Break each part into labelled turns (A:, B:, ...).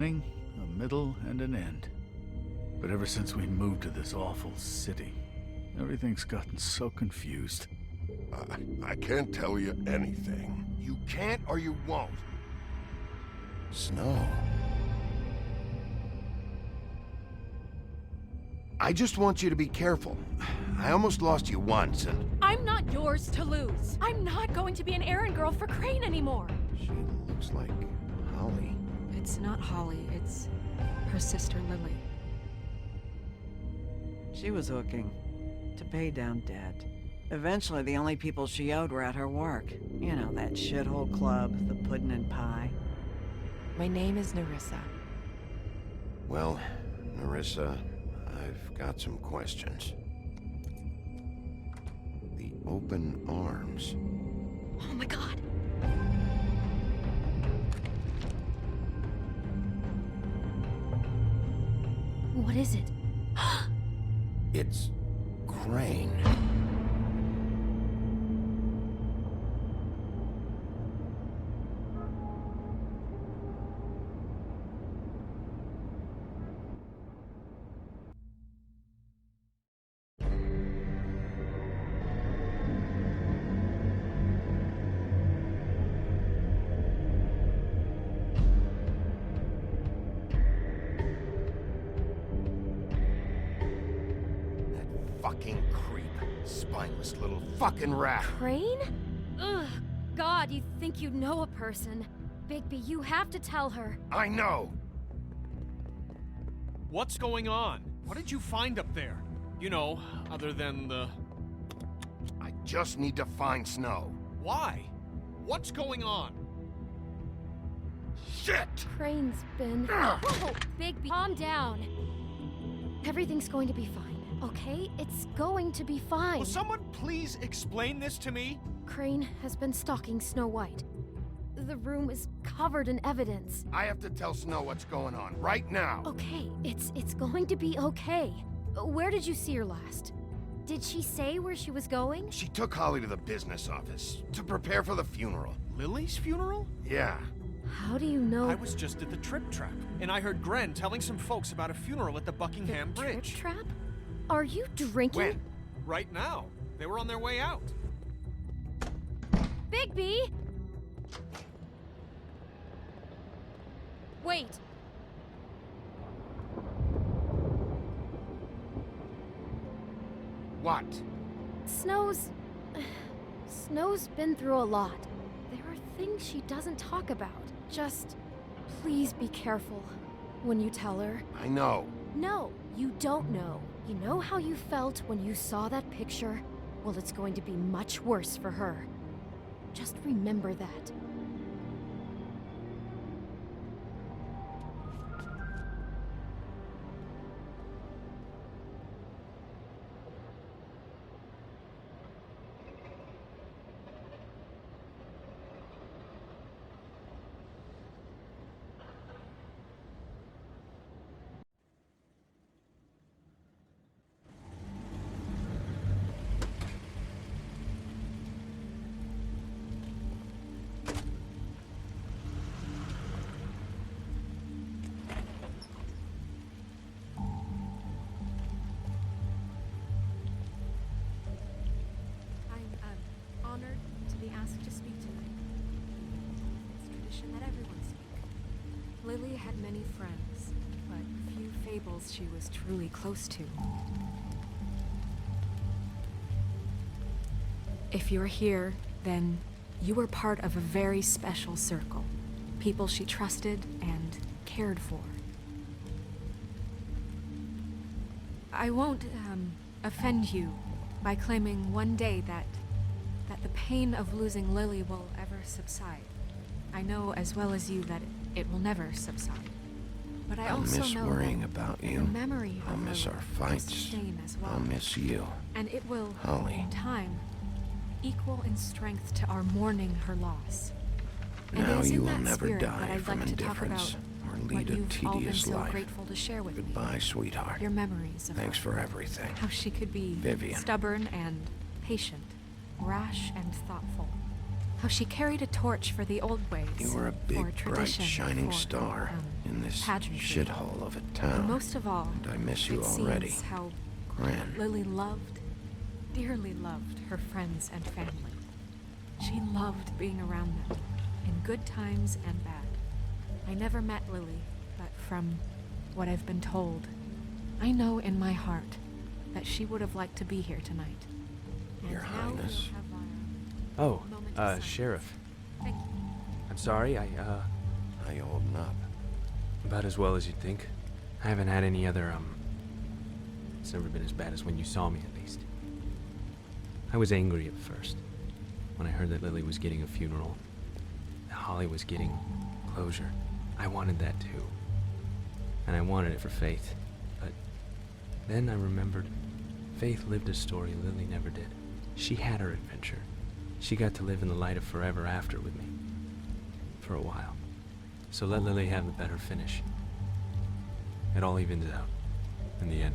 A: a middle, and an end. But ever since we moved to this awful city, everything's gotten so confused.
B: I can't tell you anything.
C: You can't or you won't.
B: Snow.
C: I just want you to be careful. I almost lost you once, and...
D: I'm not yours to lose. I'm not going to be an errand girl for Crane anymore.
B: She looks like Holly.
E: It's not Holly, it's her sister Lily.
F: She was hooking to pay down debt. Eventually, the only people she owed were at her work. You know, that shithole club, the puddin' and pie.
E: My name is Nerissa.
B: Well, Nerissa, I've got some questions. The open arms.
D: Oh my god. What is it?
B: It's Crane.
C: Fucking creep. Spineless little fucking rat.
D: Crane? Ugh. God, you'd think you'd know a person. Bigby, you have to tell her.
C: I know.
G: What's going on? What did you find up there? You know, other than the...
C: I just need to find Snow.
G: Why? What's going on?
C: Shit!
D: Crane's been... Whoa! Bigby, calm down. Everything's going to be fine. Okay? It's going to be fine.
G: Will someone please explain this to me?
D: Crane has been stalking Snow White. The room is covered in evidence.
C: I have to tell Snow what's going on right now.
D: Okay, it's going to be okay. Where did you see her last? Did she say where she was going?
C: She took Holly to the business office to prepare for the funeral.
G: Lily's funeral?
C: Yeah.
D: How do you know?
G: I was just at the Trip Trap, and I heard Gren telling some folks about a funeral at the Buckingham Bridge.
D: Trip Trap? Are you drinking?
C: When?
G: Right now. They were on their way out.
D: Bigby! Wait.
C: What?
D: Snow's been through a lot. There are things she doesn't talk about. Just please be careful when you tell her.
C: I know.
D: No, you don't know. You know how you felt when you saw that picture? Well, it's going to be much worse for her. Just remember that. Honored to be asked to speak tonight. It's tradition that everyone speak. Lily had many friends, but few fables she was truly close to. If you're here, then you were part of a very special circle. People she trusted and cared for. I won't, offend you by claiming one day that the pain of losing Lily will ever subside. I know as well as you that it will never subside. But I
B: I'll
D: also
B: miss
D: know
B: worrying
D: that
B: about you.
D: the memory
B: I'll
D: of
B: miss
D: Lily
B: our
D: will
B: fights.
D: sustain as well.
B: I'll miss you.
D: And it will,
B: Holly.
D: in time, equal in strength to our mourning her loss. And
B: Now
D: it is in
B: you will
D: that
B: never
D: spirit that
B: die
D: I'd
B: from
D: like to talk
B: indifference
D: about
B: or
D: what
B: lead a
D: you've all been
B: tedious
D: so
B: life.
D: grateful to share with me.
B: Goodbye, sweetheart.
D: Your memories of
B: Thanks
D: her.
B: for everything.
D: How she could be
B: Vivian.
D: stubborn and patient, rash and thoughtful. How she carried a torch for the old ways.
B: You were a
D: for
B: big, bright,
D: tradition,
B: shining
D: for,
B: star in this
D: pageantry.
B: shithole of a
D: And
B: town.
D: most of all,
B: And I miss you
D: it
B: already.
D: seems how
B: Gran.
D: Lily loved, dearly loved her friends and family. She loved being around them, in good times and bad. I never met Lily, but from what I've been told, I know in my heart that she would have liked to be here tonight. And
B: Your
D: now
B: Highness.
D: we'll have
H: Oh,
D: moment of silence.
H: Sheriff.
D: Thank you.
H: I'm sorry,
B: How you holding up?
H: about as well as you'd think. I haven't had any other, it's never been as bad as when you saw me, at least. I was angry at first, when I heard that Lily was getting a funeral, that Holly was getting closure. I wanted that too. And I wanted it for Faith. But then I remembered Faith lived a story Lily never did. She had her adventure. She got to live in the light of forever after with me. For a while. So let Lily have the better finish. It all evens out. In the end.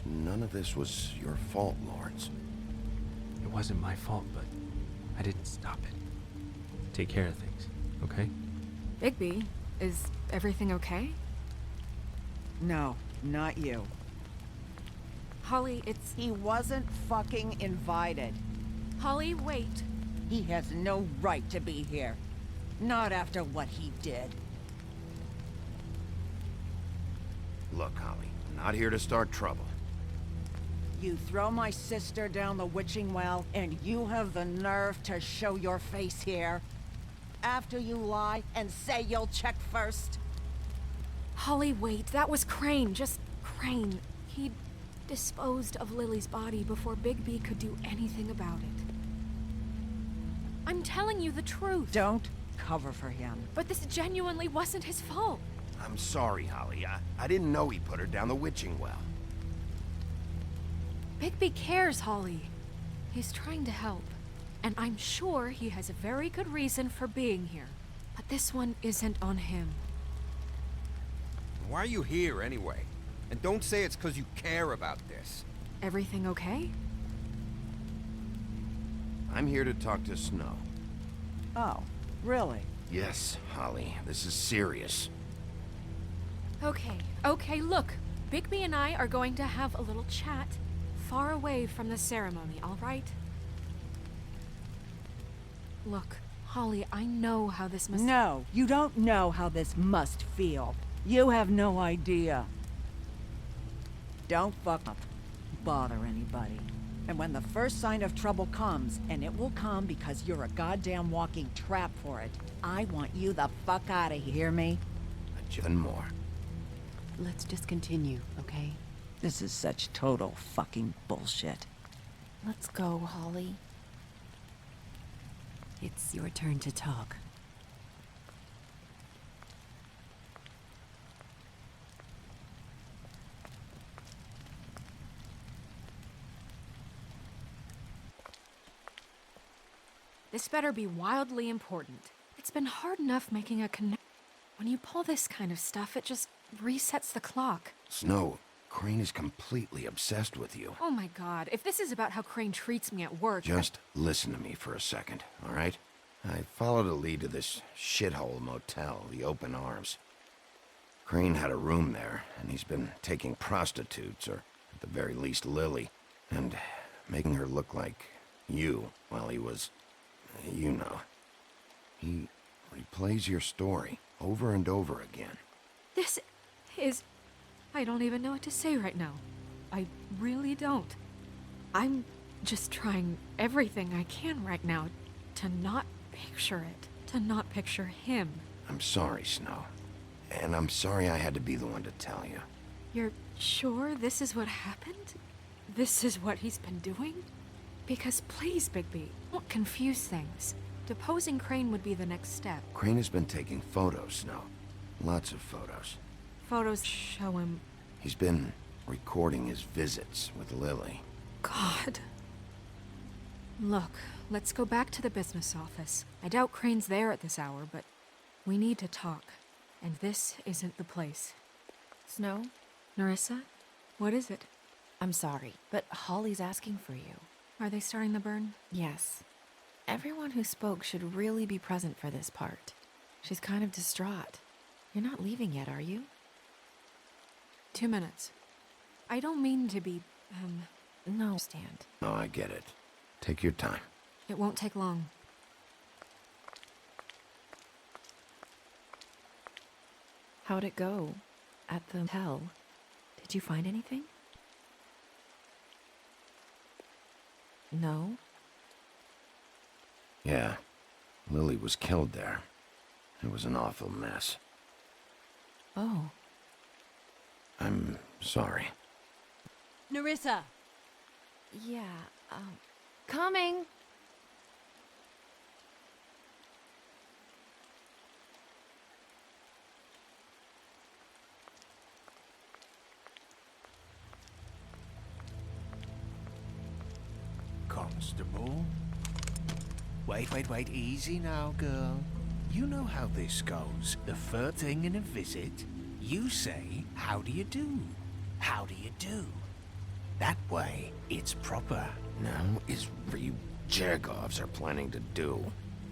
B: None of this was your fault, Lawrence.
H: It wasn't my fault, but I didn't stop it. Take care of things, okay?
D: Bigby, is everything okay?
F: No, not you.
D: Holly, it's...
F: He wasn't fucking invited.
D: Holly, wait.
F: He has no right to be here. Not after what he did.
C: Look, Holly, I'm not here to start trouble.
F: You throw my sister down the witching well, and you have the nerve to show your face here? After you lie and say you'll check first?
D: Holly, wait. That was Crane. Just Crane. He disposed of Lily's body before Bigby could do anything about it. I'm telling you the truth.
F: Don't cover for him.
D: But this genuinely wasn't his fault.
C: I'm sorry, Holly. I didn't know he put her down the witching well.
D: Bigby cares, Holly. He's trying to help. And I'm sure he has a very good reason for being here. But this one isn't on him.
I: Why are you here, anyway? And don't say it's because you care about this.
D: Everything okay?
C: I'm here to talk to Snow.
F: Oh, really?
C: Yes, Holly, this is serious.
D: Okay, look. Bigby and I are going to have a little chat far away from the ceremony, all right? Look, Holly, I know how this must...
F: No, you don't know how this must feel. You have no idea. Don't fuck up. Bother anybody. And when the first sign of trouble comes, and it will come because you're a goddamn walking trap for it, I want you the fuck out of here, hear me?
C: And more.
E: Let's just continue, okay?
F: This is such total fucking bullshit.
E: Let's go, Holly. It's your turn to talk.
D: This better be wildly important. It's been hard enough making a connection. When you pull this kind of stuff, it just resets the clock.
C: Snow, Crane is completely obsessed with you.
D: Oh my god, if this is about how Crane treats me at work...
C: Just listen to me for a second, all right? I followed a lead to this shithole motel, the Open Arms. Crane had a room there, and he's been taking prostitutes, or at the very least Lily, and making her look like you while he was... you know. He replays your story over and over again.
D: This is... I don't even know what to say right now. I really don't. I'm just trying everything I can right now to not picture it. To not picture him.
C: I'm sorry, Snow. And I'm sorry I had to be the one to tell you.
D: You're sure this is what happened? This is what he's been doing? Because please, Bigby, don't confuse things. Deposing Crane would be the next step.
C: Crane has been taking photos, Snow. Lots of photos.
D: Photos show him...
C: He's been recording his visits with Lily.
D: God. Look, let's go back to the business office. I doubt Crane's there at this hour, but we need to talk. And this isn't the place.
E: Snow?
D: Nerissa? What is it?
E: I'm sorry, but Holly's asking for you.
D: Are they starting the burn?
E: Yes. Everyone who spoke should really be present for this part. She's kind of distraught. You're not leaving yet, are you?
D: 2 minutes. I don't mean to be,
E: No, stand.
C: No, I get it. Take your time.
D: It won't take long.
E: How'd it go at the hotel? Did you find anything? No?
C: Yeah. Lily was killed there. It was an awful mess.
E: Oh.
C: I'm sorry.
F: Nerissa!
E: Yeah, coming!
J: Constable? Wait, easy now, girl. You know how this goes. The first thing in a visit, you say, how do you do? How do you do? That way, it's proper.
C: Now is what you Jagovs are planning to do.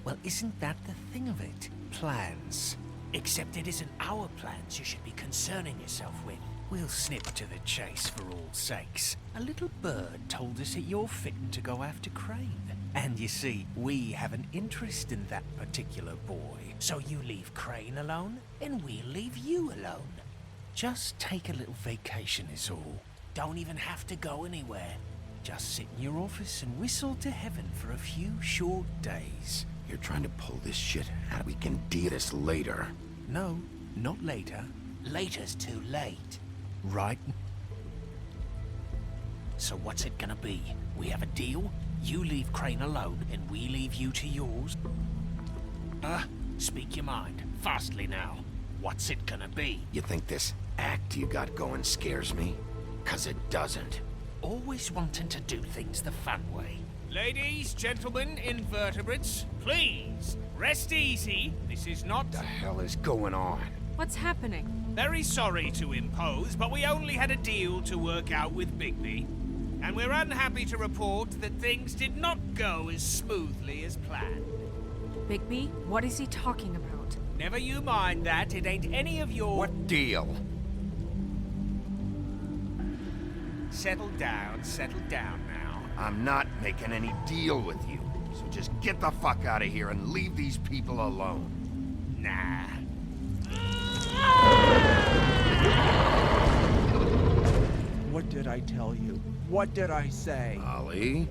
J: Well, isn't that the thing of it? Plans. Except it isn't our plans you should be concerning yourself with. We'll snip to the chase for all sakes. A little bird told us that you're fitting to go after Crane. And you see, we have an interest in that particular boy. So you leave Crane alone, and we'll leave you alone. Just take a little vacation is all. Don't even have to go anywhere. Just sit in your office and whistle to heaven for a few short days.
C: You're trying to pull this shit out. We can deal this later.
J: No, not later. Later's too late. Right? So what's it gonna be? We have a deal? You leave Crane alone, and we leave you to yours? Speak your mind. Fastly now. What's it gonna be?
C: You think this act you got going scares me? 'Cause it doesn't.
J: Always wanting to do things the fun way. Ladies, gentlemen, invertebrates, please, rest easy. This is not...
C: What the hell is going on?
D: What's happening?
J: Very sorry to impose, but we only had a deal to work out with Bigby. And we're unhappy to report that things did not go as smoothly as planned.
D: Bigby, what is he talking about?
J: Never you mind that, it ain't any of your...
C: What deal?
J: Settle down now.
C: I'm not making any deal with you. So just get the fuck out of here and leave these people alone.
J: Nah.
K: What did I tell you? What did I say?
C: Ollie?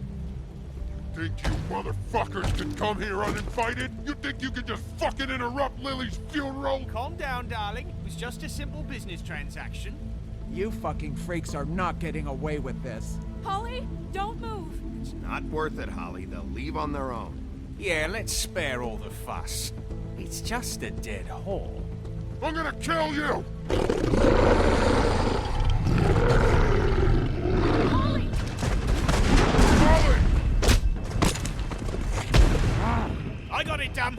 L: Think you motherfuckers can come here uninvited? You think you can just fucking interrupt Lily's funeral?
J: Calm down, darling. It was just a simple business transaction.
K: You fucking freaks are not getting away with this.
D: Polly, don't move!
C: It's not worth it, Holly. They'll leave on their own.
J: Yeah, let's spare all the fuss. It's just a dead hall.
L: I'm gonna kill you!
D: Polly!
L: Molly!
J: I got it done.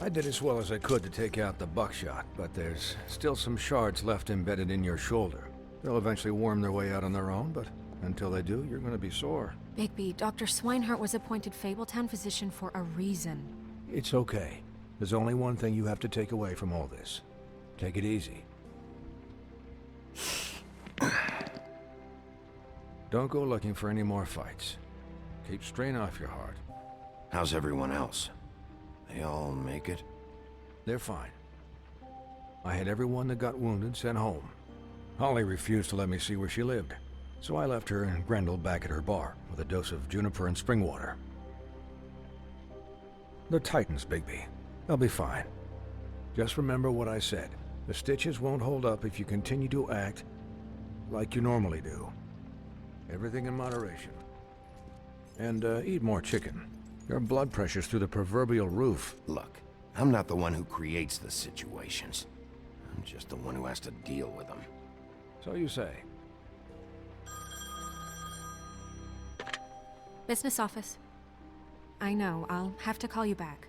M: I did as well as I could to take out the buckshot, but there's still some shards left embedded in your shoulder. They'll eventually worm their way out on their own, but until they do, you're gonna be sore.
D: Bigby, Dr. Swinehart was appointed Fabletown physician for a reason.
M: It's okay. There's only one thing you have to take away from all this. Take it easy. Don't go looking for any more fights. Keep strain off your heart.
C: How's everyone else? They all make it?
M: They're fine. I had everyone that got wounded sent home. Holly refused to let me see where she lived, so I left her and Grendel back at her bar with a dose of juniper and spring water. They're Titans, Bigby. They'll be fine. Just remember what I said. The stitches won't hold up if you continue to act like you normally do. Everything in moderation. And eat more chicken. Your blood pressure's through the proverbial roof.
C: Look, I'm not the one who creates the situations. I'm just the one who has to deal with them.
M: So you say.
D: Business office. I know, I'll have to call you back.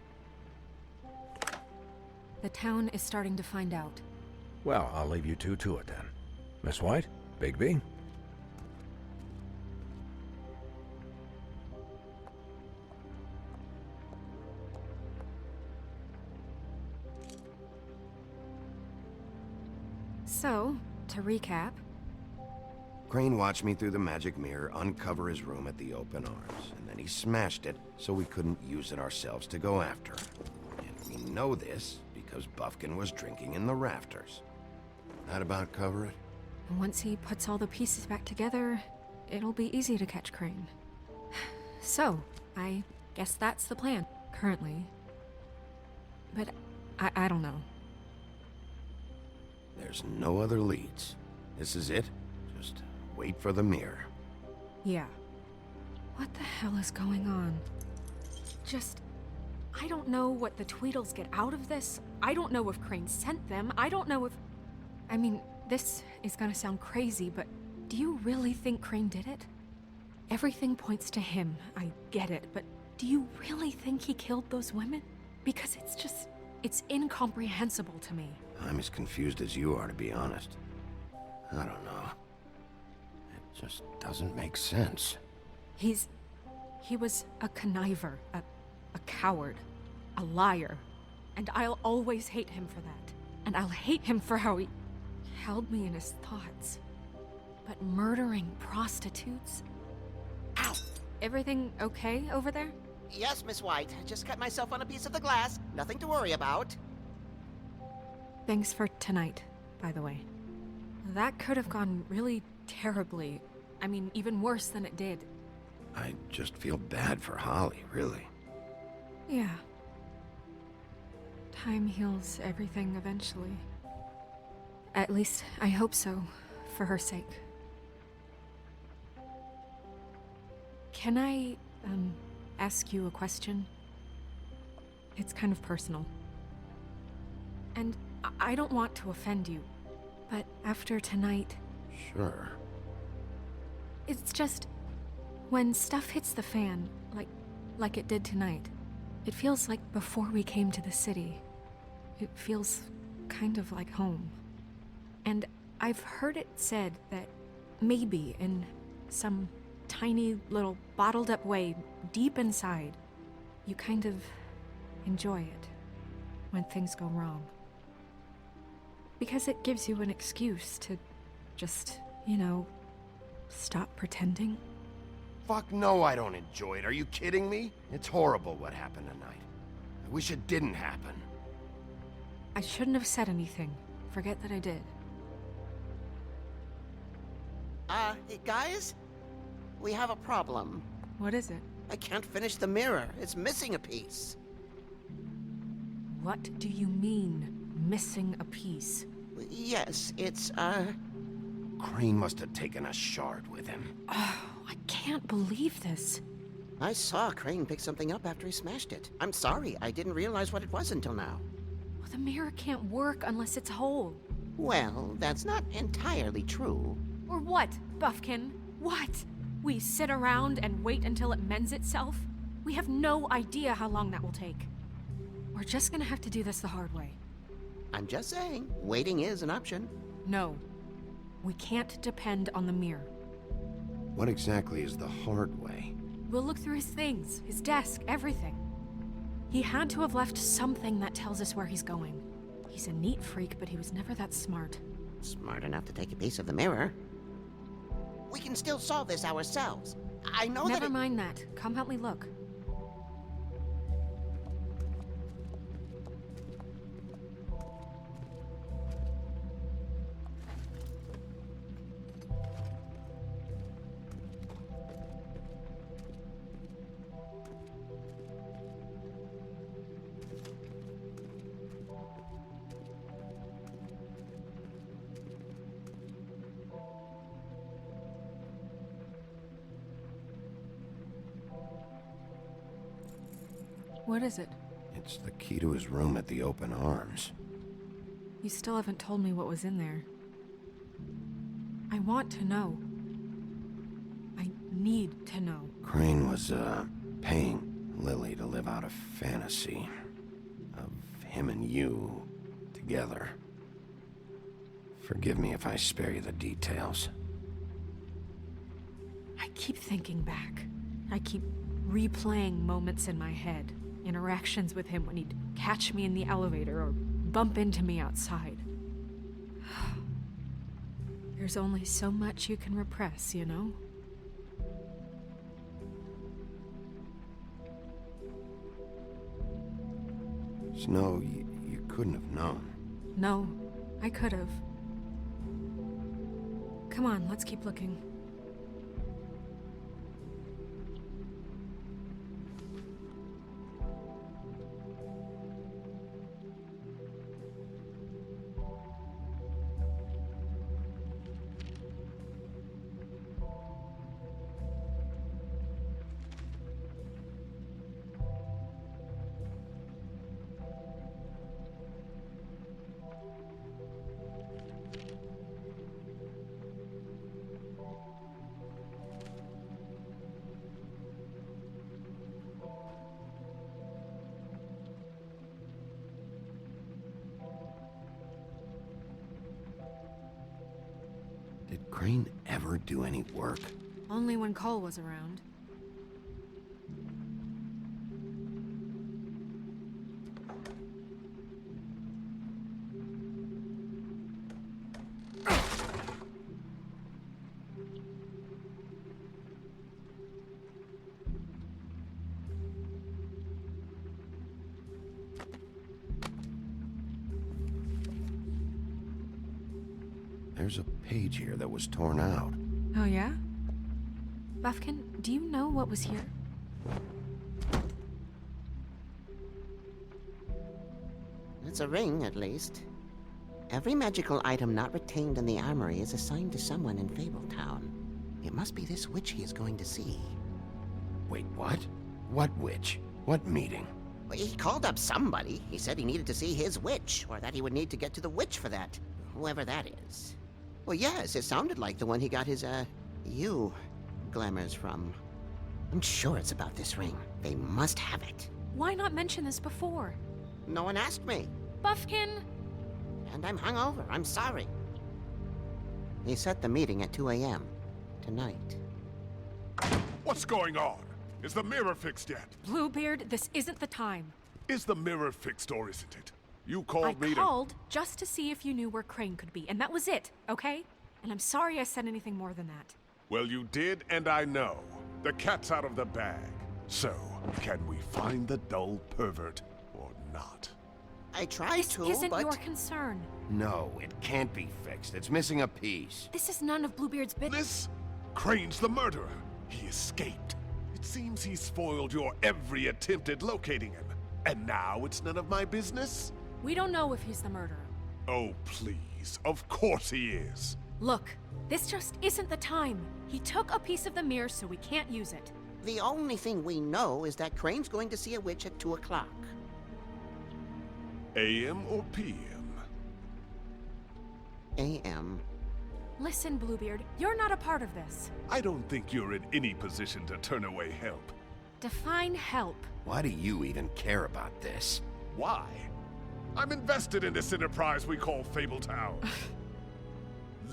D: The town is starting to find out.
M: Well, I'll leave you two to it then. Miss White, Bigby.
D: So, to recap...
C: Crane watched me through the magic mirror uncover his room at the open arms, and then he smashed it so we couldn't use it ourselves to go after him. And we know this because Buffkin was drinking in the rafters. That about cover it?
D: Once he puts all the pieces back together, it'll be easy to catch Crane. So, I guess that's the plan, currently. But I don't know.
C: There's no other leads. This is it. Just wait for the mirror.
D: Yeah. What the hell is going on? I don't know what the Tweedles get out of this. I don't know if Crane sent them. I don't know if... I mean, this is gonna sound crazy, but do you really think Crane did it? Everything points to him, I get it, but do you really think he killed those women? Because it's incomprehensible to me.
C: I'm as confused as you are, to be honest. I don't know. It just doesn't make sense.
D: He was a conniver, a coward, a liar. And I'll always hate him for that. And I'll hate him for how he held me in his thoughts. But murdering prostitutes? Ow! Everything okay over there?
N: Yes, Miss White. Just cut myself on a piece of the glass. Nothing to worry about.
D: Thanks for tonight, by the way. That could have gone really terribly. I mean, even worse than it did.
C: I just feel bad for Holly, really.
D: Yeah. Time heals everything eventually. At least, I hope so, for her sake. Can I, ask you a question? It's kind of personal. And I don't want to offend you, but after tonight...
C: Sure.
D: It's just... when stuff hits the fan, like it did tonight, it feels like before we came to the city. It feels kind of like home. And I've heard it said that maybe in some tiny little bottled up way deep inside, you kind of enjoy it when things go wrong. Because it gives you an excuse to just, stop pretending.
C: Fuck no, I don't enjoy it. Are you kidding me? It's horrible what happened tonight. I wish it didn't happen.
D: I shouldn't have said anything. Forget that I did.
N: Hey, guys? We have a problem.
D: What is it?
N: I can't finish the mirror. It's missing a piece.
D: What do you mean, missing a piece?
N: Yes, it's,
C: Crane must have taken a shard with him.
D: Oh, I can't believe this.
N: I saw Crane pick something up after he smashed it. I'm sorry, I didn't realize what it was until now.
D: Well, the mirror can't work unless it's whole.
N: Well, that's not entirely true.
D: Or what, Buffkin? What? We sit around and wait until it mends itself? We have no idea how long that will take. We're just gonna have to do this the hard way.
N: I'm just saying, waiting is an option.
D: No. We can't depend on the mirror.
C: What exactly is the hard way?
D: We'll look through his things, his desk, everything. He had to have left something that tells us where he's going. He's a neat freak, but he was never that smart.
N: Smart enough to take a piece of the mirror. We can still solve this ourselves. I know that.
D: Never mind that. Come help me look. What is it?
C: It's the key to his room at the Open Arms.
D: You still haven't told me what was in there. I want to know. I need to know.
C: Crane was, paying Lily to live out a fantasy of him and you together. Forgive me if I spare you the details.
D: I keep thinking back. I keep replaying moments in my head. Interactions with him when he'd catch me in the elevator or bump into me outside. There's only so much you can repress, you know?
C: Snow, you couldn't have known.
D: No, I could have. Come on, let's keep looking.
C: Did Crane ever do any work?
D: Only when Cole was around.
C: There's a page here that was torn out.
D: Oh yeah? Buffkin, do you know what was here?
N: It's a ring, at least. Every magical item not retained in the armory is assigned to someone in Fabletown. It must be this witch he is going to see.
C: Wait, what? What witch? What meeting?
N: Well, he called up somebody. He said he needed to see his witch, or that he would need to get to the witch for that. Whoever that is. Well, yes, it sounded like the one he got his, glamours from. I'm sure it's about this ring. They must have it.
D: Why not mention this before?
N: No one asked me.
D: Buffkin!
N: And I'm hungover. I'm sorry. He set the meeting at 2 a.m. tonight.
L: What's going on? Is the mirror fixed yet?
D: Bluebeard, this isn't the time.
L: Is the mirror fixed or isn't it? You called me
D: I called just to see if you knew where Crane could be, and that was it, okay? And I'm sorry I said anything more than that.
L: Well, you did, and I know. The cat's out of the bag. So, can we find the dull pervert or not?
N: I tried to,
D: This isn't
N: but...
D: your concern.
C: No, it can't be fixed. It's missing a piece.
D: This is none of Bluebeard's business.
L: Crane's the murderer. He escaped. It seems he spoiled your every attempt at locating him. And now it's none of my business?
D: We don't know if he's the murderer.
L: Oh, please. Of course he is.
D: Look, this just isn't the time. He took a piece of the mirror, so we can't use it.
N: The only thing we know is that Crane's going to see a witch at 2 o'clock.
L: AM or PM?
N: AM.
D: Listen, Bluebeard, you're not a part of this.
L: I don't think you're in any position to turn away help.
D: Define help.
C: Why do you even care about this?
L: Why? I'm invested in this enterprise we call Tellltale.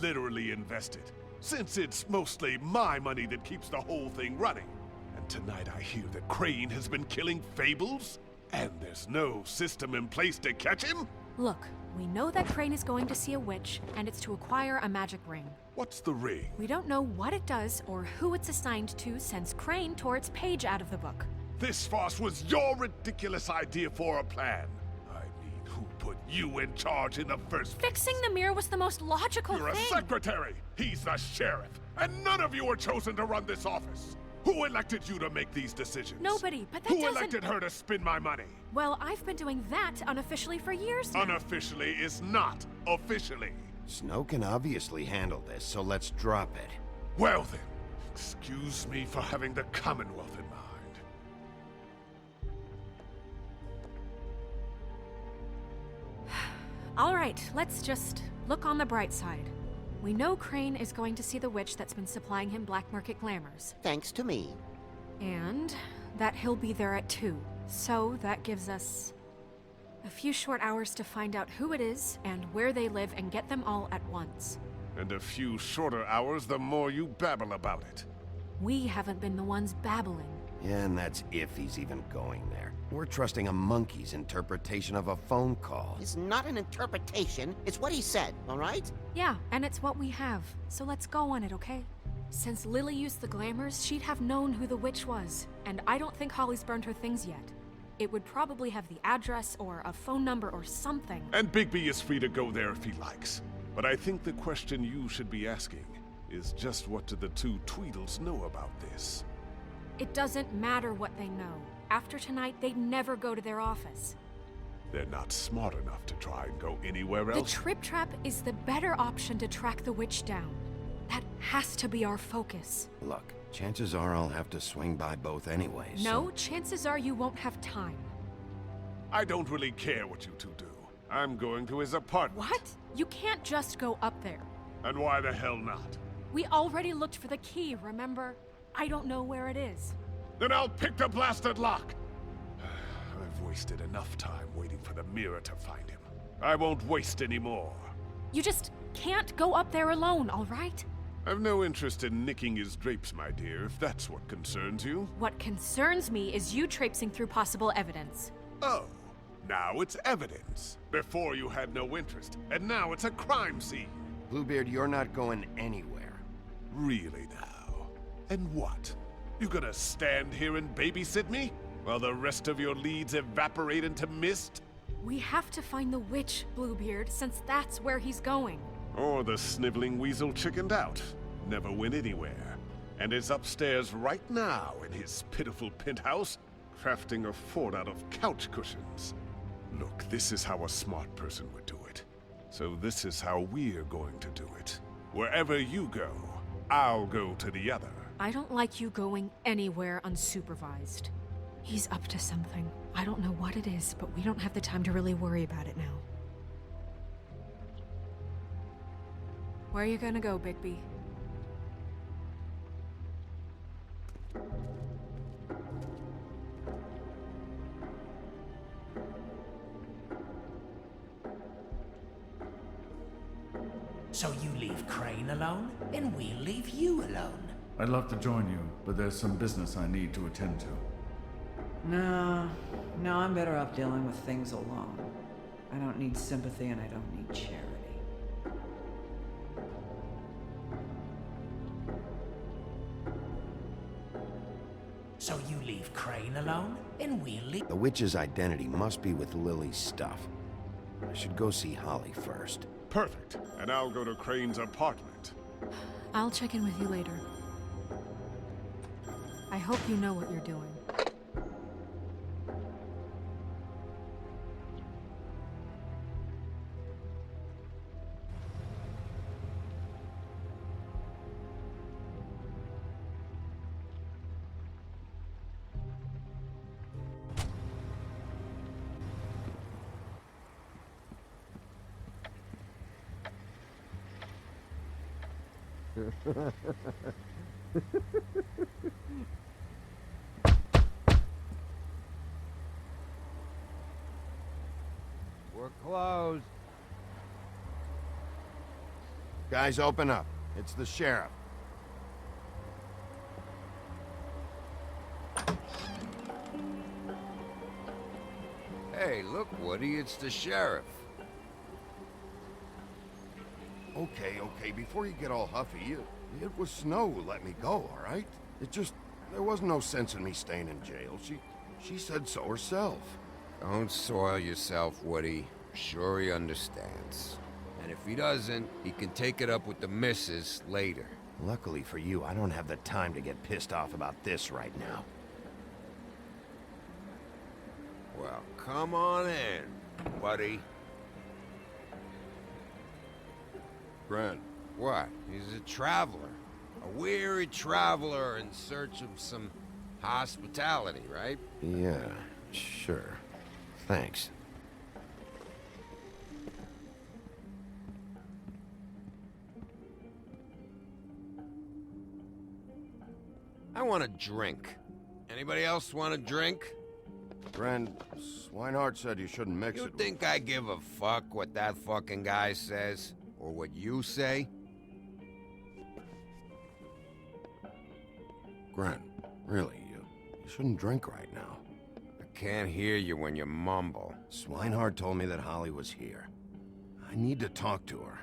L: Literally invested, since it's mostly my money that keeps the whole thing running. And tonight I hear that Crane has been killing fables, and there's no system in place to catch him?
D: Look, we know that Crane is going to see a witch, and it's to acquire a magic ring.
L: What's the ring?
D: We don't know what it does or who it's assigned to since Crane tore its page out of the book.
L: This farce was your ridiculous idea for a plan. I mean, who put you in charge in the first place?
D: Fixing the mirror was the most logical
L: You're
D: thing.
L: a secretary! He's the sheriff! And none of you were chosen to run this office! Who elected you to make these decisions?
D: Nobody, but that
L: Who
D: doesn't...
L: elected her to spend my money?
D: Well, I've been doing that unofficially for years now.
L: Unofficially is not officially.
C: Snow can obviously handle this, so let's drop it.
L: Well then, excuse me for having the Commonwealth in mind.
D: All right, let's just look on the bright side. We know Crane is going to see the witch that's been supplying him black market glamours.
N: Thanks to me.
D: And that he'll be there at 2. So that gives us a few short hours to find out who it is and where they live and get them all at once.
L: And a few shorter hours the more you babble about it.
D: We haven't been the ones babbling.
C: Yeah, and that's if he's even going there. We're trusting a monkey's interpretation of a phone call.
N: It's not an interpretation, it's what he said, all right?
D: Yeah, and it's what we have. So let's go on it, okay? Since Lily used the glamours, she'd have known who the witch was. And I don't think Holly's burned her things yet. It would probably have the address or a phone number or something.
L: And Bigby is free to go there if he likes. But I think the question you should be asking is just what do the two Tweedles know about this?
D: It doesn't matter what they know. After tonight, they'd never go to their office.
L: They're not smart enough to try and go anywhere
D: The
L: else.
D: Trip Trap is the better option to track the witch down. That has to be our focus.
C: Look, chances are I'll have to swing by both anyways.
D: No, chances are you won't have time.
L: I don't really care what you two do. I'm going to his apartment.
D: What? You can't just go up there.
L: And why the hell not?
D: We already looked for the key, remember? I don't know where it is.
L: Then I'll pick the blasted lock! I've wasted enough time waiting for the mirror to find him. I won't waste any more.
D: You just can't go up there alone, all right?
L: I've no interest in nicking his drapes, my dear, if that's what concerns you.
D: What concerns me is you traipsing through possible evidence.
L: Oh, now it's evidence. Before you had no interest, and now it's a crime scene.
C: Bluebeard, you're not going anywhere.
L: Really now? And what? You gonna stand here and babysit me? While the rest of your leads evaporate into mist?
D: We have to find the witch, Bluebeard, since that's where he's going.
L: Or the sniveling weasel chickened out, never went anywhere, and is upstairs right now in his pitiful penthouse, crafting a fort out of couch cushions. Look, this is how a smart person would do it. So this is how we're going to do it. Wherever you go, I'll go to the other.
D: I don't like you going anywhere unsupervised. He's up to something. I don't know what it is, but we don't have the time to really worry about it now. Where are you gonna go, Bigby?
J: So you leave Crane alone, and we'll leave you alone.
A: I'd love to join you, but there's some business I need to attend to.
O: No, I'm better off dealing with things alone. I don't need sympathy and I don't need charity.
J: So you leave Crane alone, and we'll leave...
C: The witch's identity must be with Lily's stuff. I should go see Holly first.
L: Perfect. And I'll go to Crane's apartment.
D: I'll check in with you later. I hope you know what you're doing.
C: We're closed. Guys, open up. It's the sheriff.
P: Hey, look, Woody, it's the sheriff.
C: Okay, before you get all huffy, it was Snow who let me go, all right? There was no sense in me staying in jail. She said so herself.
P: Don't soil yourself, Woody. Sure he understands. And if he doesn't, he can take it up with the missus later.
C: Luckily for you, I don't have the time to get pissed off about this right now.
P: Well, come on in, buddy.
C: Grant.
P: What? He's a traveler. A weary traveler in search of some hospitality, right?
C: Yeah, sure. Thanks.
P: I want a drink. Anybody else want a drink?
C: Friend, Swinehart said you shouldn't mix it.
P: You think I give a fuck what that fucking guy says? Or what you say?
C: Grant, really, you shouldn't drink right now.
P: I can't hear you when you mumble.
C: Swinehart told me that Holly was here. I need to talk to her.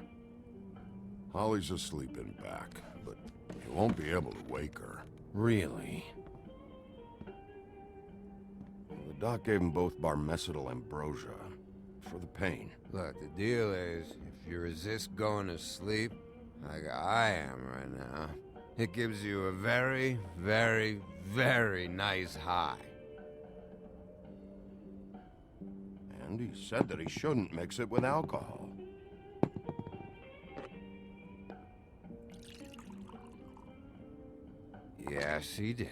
L: Holly's asleep in back, but you won't be able to wake her.
C: Really? The doc gave them both barmecidal ambrosia for the pain.
P: Look, the deal is, if you resist going to sleep, like I am right now, it gives you a very, very, very nice high.
C: And he said that he shouldn't mix it with alcohol.
P: Yes, he did.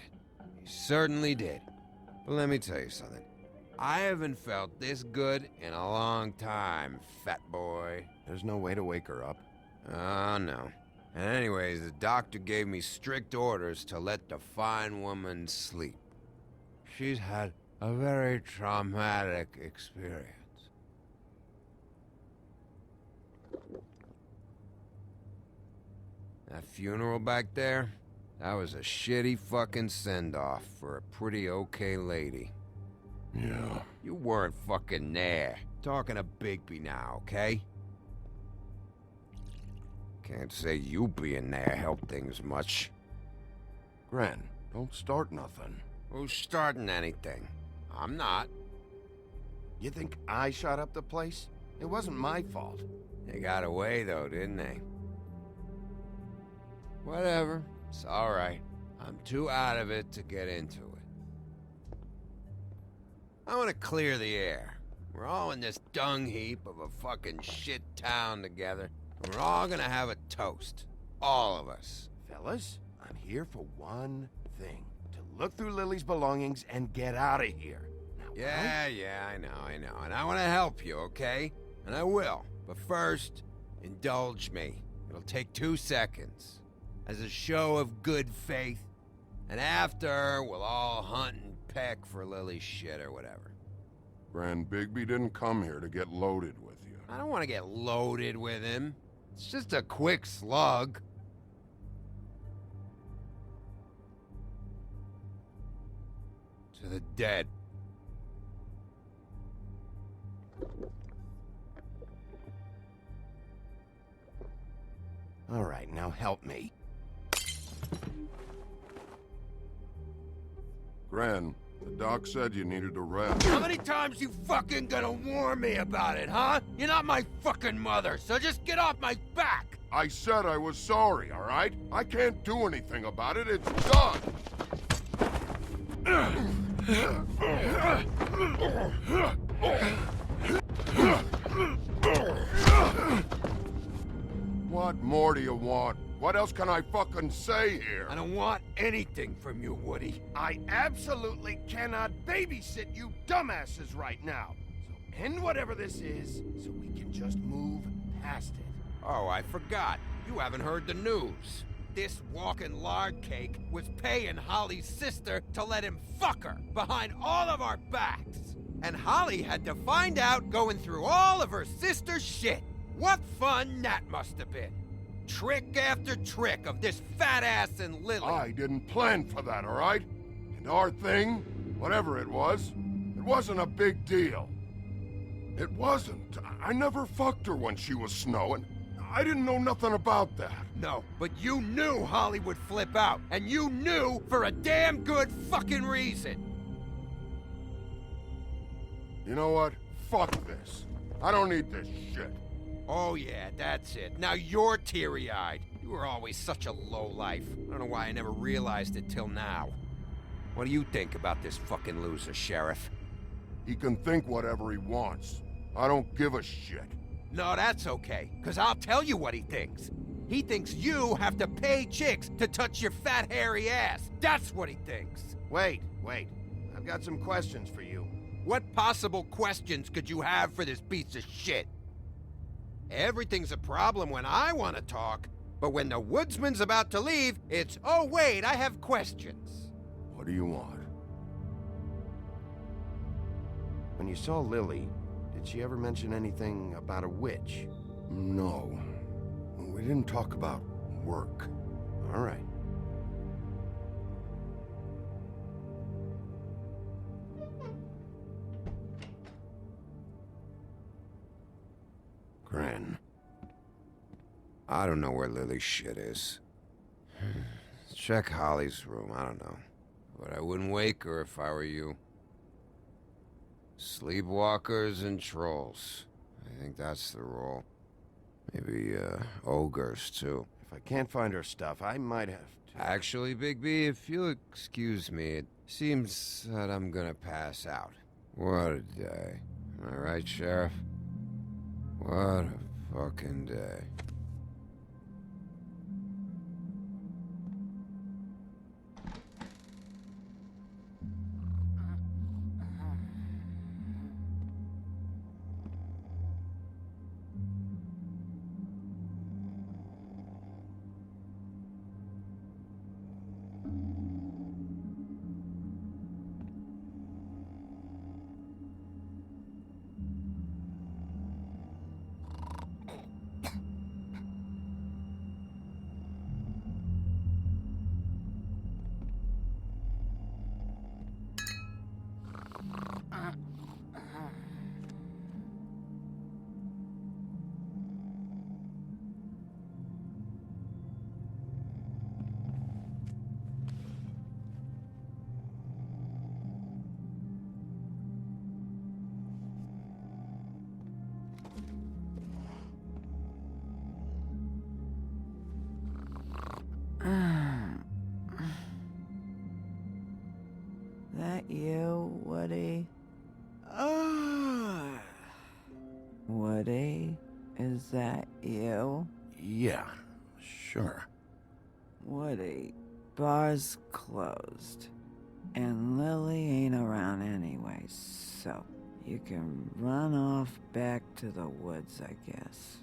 P: He certainly did. But let me tell you something. I haven't felt this good in a long time, fat boy.
C: There's no way to wake her up?
P: Oh, no. And anyways, the doctor gave me strict orders to let the fine woman sleep. She's had a very traumatic experience. That funeral back there, that was a shitty fucking send-off for a pretty okay lady.
L: Yeah.
P: You weren't fucking there. Talking to Bigby now, okay? Can't say you being there helped things much.
C: Gren, don't start nothing.
P: Who's starting anything? I'm not.
C: You think I shot up the place? It wasn't my fault.
P: They got away though, didn't they? Whatever. It's alright. I'm too out of it to get into it. I want to clear the air. We're all in this dung heap of a fucking shit town together. And we're all gonna have a toast. All of us.
C: Fellas, I'm here for one thing. To look through Lily's belongings and get out of here. Now,
P: Yeah, I know. And I want to help you, okay? And I will. But first, indulge me. It'll take 2 seconds. As a show of good faith. And after, we'll all hunt and peck for Lily's shit or whatever.
L: Grand Bigby didn't come here to get loaded with you.
P: I don't want to get loaded with him. It's just a quick slug. To the dead.
C: All right, now help me.
L: Gran, the doc said you needed a rest.
P: How many times you fucking gonna warn me about it, huh? You're not my fucking mother, so just get off my back!
L: I said I was sorry, all right? I can't do anything about it. It's done. What more do you want? What else can I fucking say here?
P: I don't want anything from you, Woody.
C: I absolutely cannot babysit you dumbasses right now. So end whatever this is, so we can just move past it.
P: Oh, I forgot. You haven't heard the news. This walking lard cake was paying Holly's sister to let him fuck her behind all of our backs. And Holly had to find out going through all of her sister's shit. What fun that must have been. Trick after trick of this fat ass and Lily.
Q: I didn't plan for that, all right? And our thing, whatever it wasn't a big deal. It wasn't. I never fucked her when she was snowing. I didn't know nothing about that.
P: No, but you knew Holly would flip out. And you knew for a damn good fucking reason.
Q: You know what? Fuck this. I don't need this shit.
P: Oh yeah, that's it. Now you're teary-eyed. You were always such a lowlife. I don't know why I never realized it till now. What do you think about this fucking loser, Sheriff?
Q: He can think whatever he wants. I don't give a shit.
P: No, that's okay, because I'll tell you what he thinks. He thinks you have to pay chicks to touch your fat, hairy ass. That's what he thinks.
C: Wait. I've got some questions for you.
P: What possible questions could you have for this piece of shit? Everything's a problem when I want to talk, but when the woodsman's about to leave, it's, oh wait, I have questions.
Q: What do you want?
C: When you saw Lily, did she ever mention anything about a witch?
Q: No. We didn't talk about work.
C: All right.
P: Gren. I don't know where Lily's shit is. Check Holly's room, I don't know. But I wouldn't wake her if I were you. Sleepwalkers and trolls. I think that's the rule. Maybe, ogres, too.
C: If I can't find her stuff, I might have to...
P: Actually, Bigby, if you'll excuse me, it seems that I'm gonna pass out. What a day. Am I right, Sheriff? What a fucking day.
O: That you, Woody? Woody? Is that you?
C: Yeah, sure.
O: Woody, bar's closed. And Lily ain't around anyway, so you can run off back to the woods, I guess.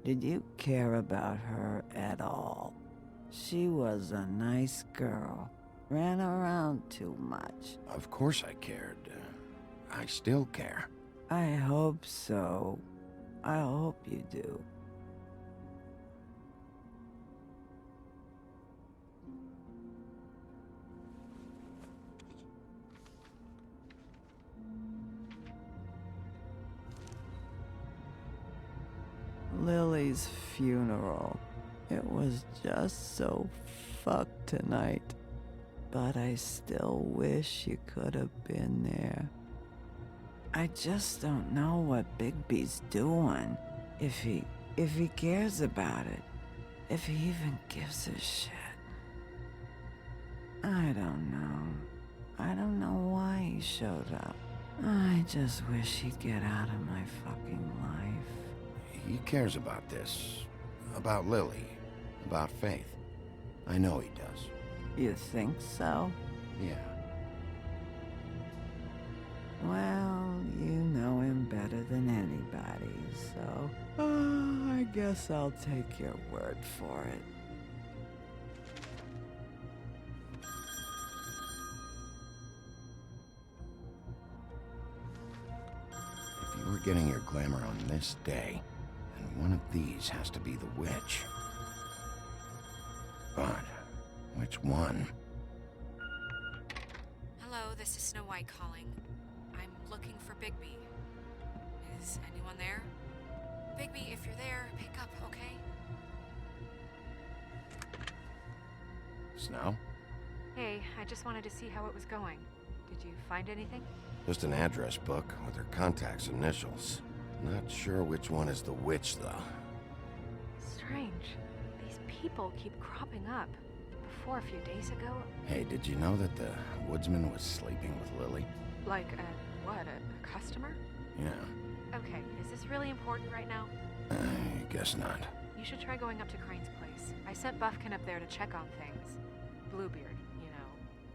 O: Did you care about her at all? She was a nice girl. Ran around too much.
C: Of course I cared. I still care.
O: I hope so. I hope you do. Lily's funeral. It was just so fucked tonight. But I still wish you could have been there. I just don't know what Bigby's doing. If he cares about it. If he even gives a shit. I don't know. I don't know why he showed up. I just wish he'd get out of my fucking life.
C: He cares about this. About Lily. About Faith. I know he does.
O: You think so?
C: Yeah.
O: Well, better than anybody, so I guess I'll take your word for it.
C: If you were getting your glamour on this day, then one of these has to be the witch. But which one?
D: Hello, this is Snow White calling. I'm looking for Bigby. Is anyone there? Bigby, if you're there, pick up, okay?
C: Snow?
D: Hey, I just wanted to see how it was going. Did you find anything?
C: Just an address book with her contact's initials. Not sure which one is the witch, though.
D: Strange. These people keep cropping up. Before, a few days ago...
C: Hey, did you know that the woodsman was sleeping with Lily?
D: Like, what, a customer?
C: Yeah.
D: Okay, is this really important right now?
C: I guess not.
D: You should try going up to Crane's place. I sent Buffkin up there to check on things. Bluebeard, you know.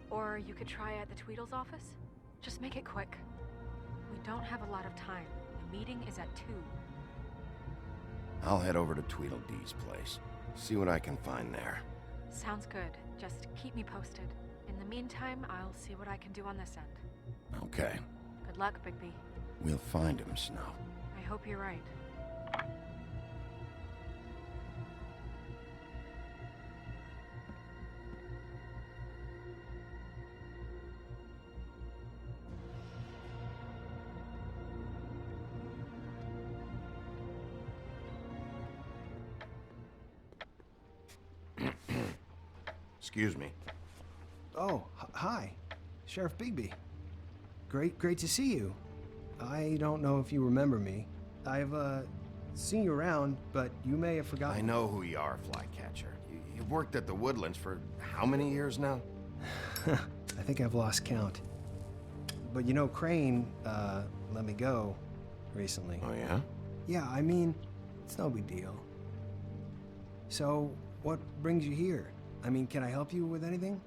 D: Or you could try at the Tweedle's office. Just make it quick. We don't have a lot of time. The meeting is at 2.
C: I'll head over to Tweedledee's place. See what I can find there.
D: Sounds good. Just keep me posted. In the meantime, I'll see what I can do on this end.
C: Okay.
D: Good luck, Bigby.
C: We'll find him, Snow.
D: I hope you're right.
C: Excuse me.
R: Oh, hi. Sheriff Bigby. Great to see you. I don't know if you remember me. I've, seen you around, but you may have forgotten.
C: I know who you are, Flycatcher. You've worked at the Woodlands for how many years now?
R: I think I've lost count. But you know, Crane, let me go recently.
C: Oh, yeah?
R: Yeah, I mean, it's no big deal. So, what brings you here? I mean, can I help you with anything?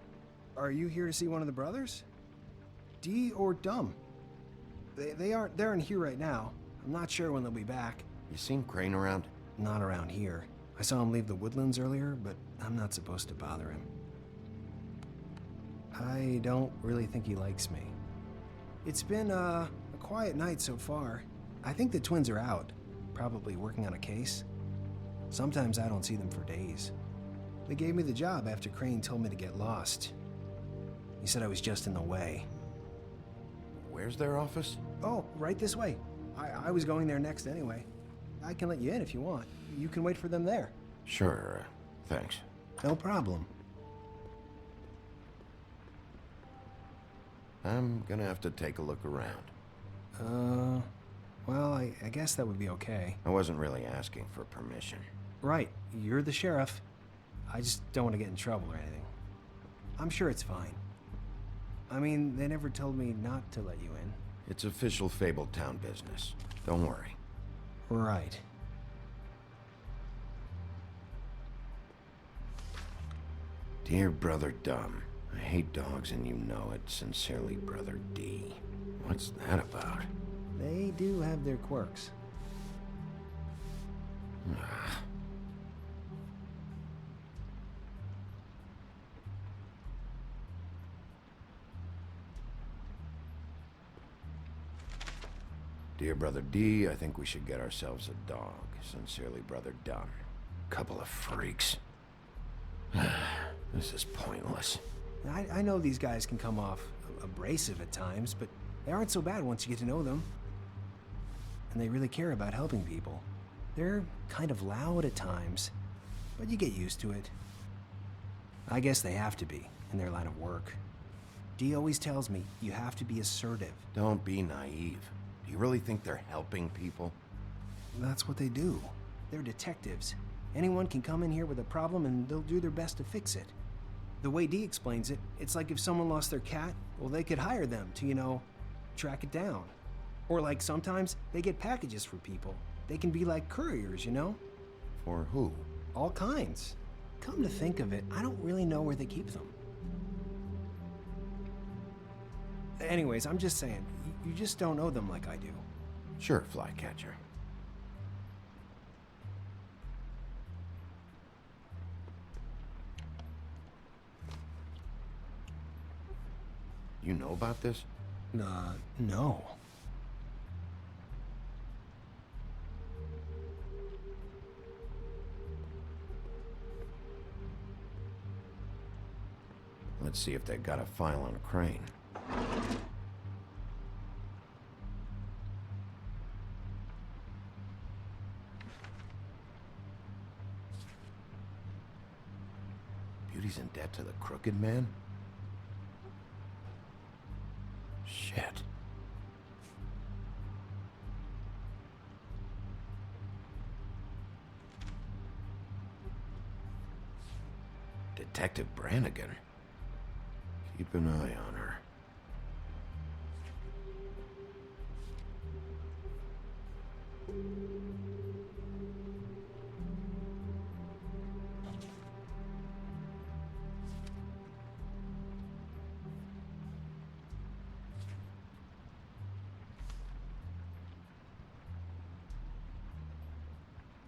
R: Are you here to see one of the brothers? Dee or Dumb? They're in here right now. I'm not sure when they'll be back.
C: You seen Crane around?
R: Not around here. I saw him leave the Woodlands earlier, but I'm not supposed to bother him. I don't really think he likes me. It's been, a quiet night so far. I think the twins are out, probably working on a case. Sometimes I don't see them for days. They gave me the job after Crane told me to get lost. He said I was just in the way.
C: Where's their office?
R: Oh, right this way. I was going there next anyway. I can let you in if you want. You can wait for them there.
C: Sure, thanks.
R: No problem.
C: I'm gonna have to take a look around.
R: Well, I guess that would be okay.
C: I wasn't really asking for permission.
R: Right, you're the sheriff. I just don't want to get in trouble or anything. I'm sure it's fine. I mean, they never told me not to let you in.
C: It's official Fabletown business. Don't worry.
R: Right.
C: Dear Brother Dumb, I hate dogs and you know it. Sincerely, Brother D. What's that about?
R: They do have their quirks.
C: Ah. Dear Brother D, I think we should get ourselves a dog. Sincerely, Brother Dumb. Couple of freaks. This is pointless.
R: I know these guys can come off abrasive at times, but they aren't so bad once you get to know them. And they really care about helping people. They're kind of loud at times, but you get used to it. I guess they have to be, in their line of work. Dee always tells me you have to be assertive.
C: Don't be naive. Do you really think they're helping people?
R: That's what they do. They're detectives. Anyone can come in here with a problem and they'll do their best to fix it. The way Dee explains it, it's like if someone lost their cat, well, they could hire them to, you know, track it down. Or like sometimes they get packages for people. They can be like couriers, you know?
C: For who?
R: All kinds. Come to think of it, I don't really know where they keep them. Anyways, I'm just saying, you just don't know them like I do.
C: Sure, Flycatcher. You know about this?
R: No.
C: Let's see if they got a file on Crane. Beauty's in debt to the Crooked Man? Shit. Detective Brannigan. Keep an eye on her.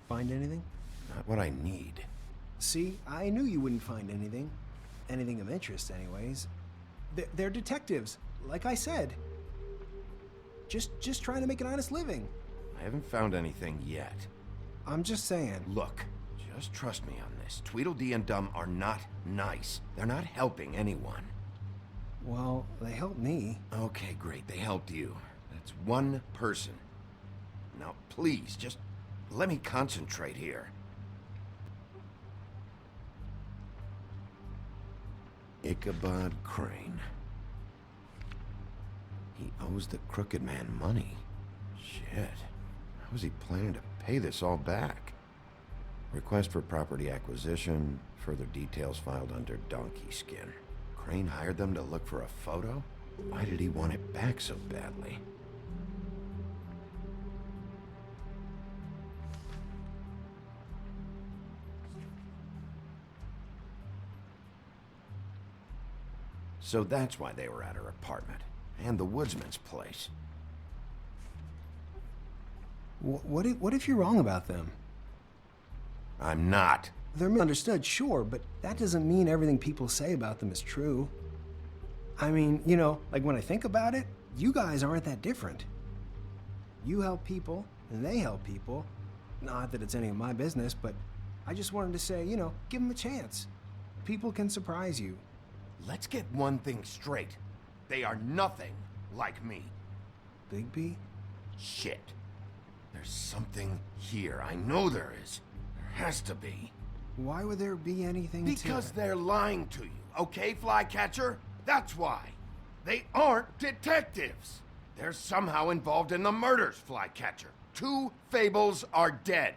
R: Find anything?
C: Not what I need.
R: See, I knew you wouldn't find anything. Anything of interest, anyways. They're detectives, like I said. Just trying to make an honest living.
C: I haven't found anything yet.
R: I'm just saying.
C: Look, just trust me on this. Tweedledee and Dum are not nice. They're not helping anyone.
R: Well, they helped me.
C: Okay, great. They helped you. That's one person. Now, please, just let me concentrate here. Ichabod Crane. He owes the Crooked Man money. Shit. How is he planning to pay this all back? Request for property acquisition. Further details filed under donkey skin. Crane hired them to look for a photo? Why did he want it back so badly? So that's why they were at her apartment. And the woodsman's place.
R: What if you're wrong about them?
C: I'm not.
R: They're misunderstood, sure, but that doesn't mean everything people say about them is true. I mean, you know, like when I think about it, you guys aren't that different. You help people, and they help people. Not that it's any of my business, but I just wanted to say, you know, give them a chance. People can surprise you.
C: Let's get one thing straight. They are nothing like me.
R: Bigby?
C: Shit. There's something here. I know there is. There has to be.
R: Why would there be anything
C: Because they're lying to you, okay, Flycatcher? That's why. They aren't detectives. They're somehow involved in the murders, Flycatcher. 2 Fables are dead.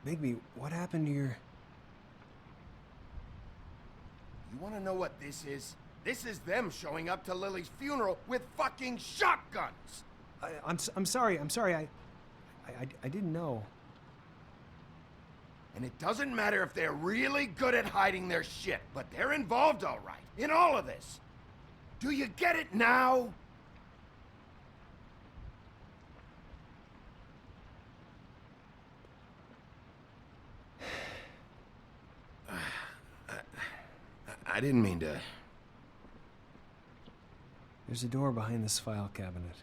R: Bigby, what happened to your...
C: You want to know what this is? This is them showing up to Lily's funeral with fucking shotguns!
R: I'm sorry. I didn't know.
C: And it doesn't matter if they're really good at hiding their shit, but they're involved all right, in all of this. Do you get it now? I didn't mean to...
R: There's a door behind this file cabinet.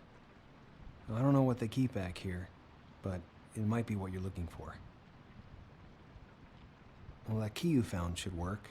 R: I don't know what they keep back here, but it might be what you're looking for. Well, that key you found should work.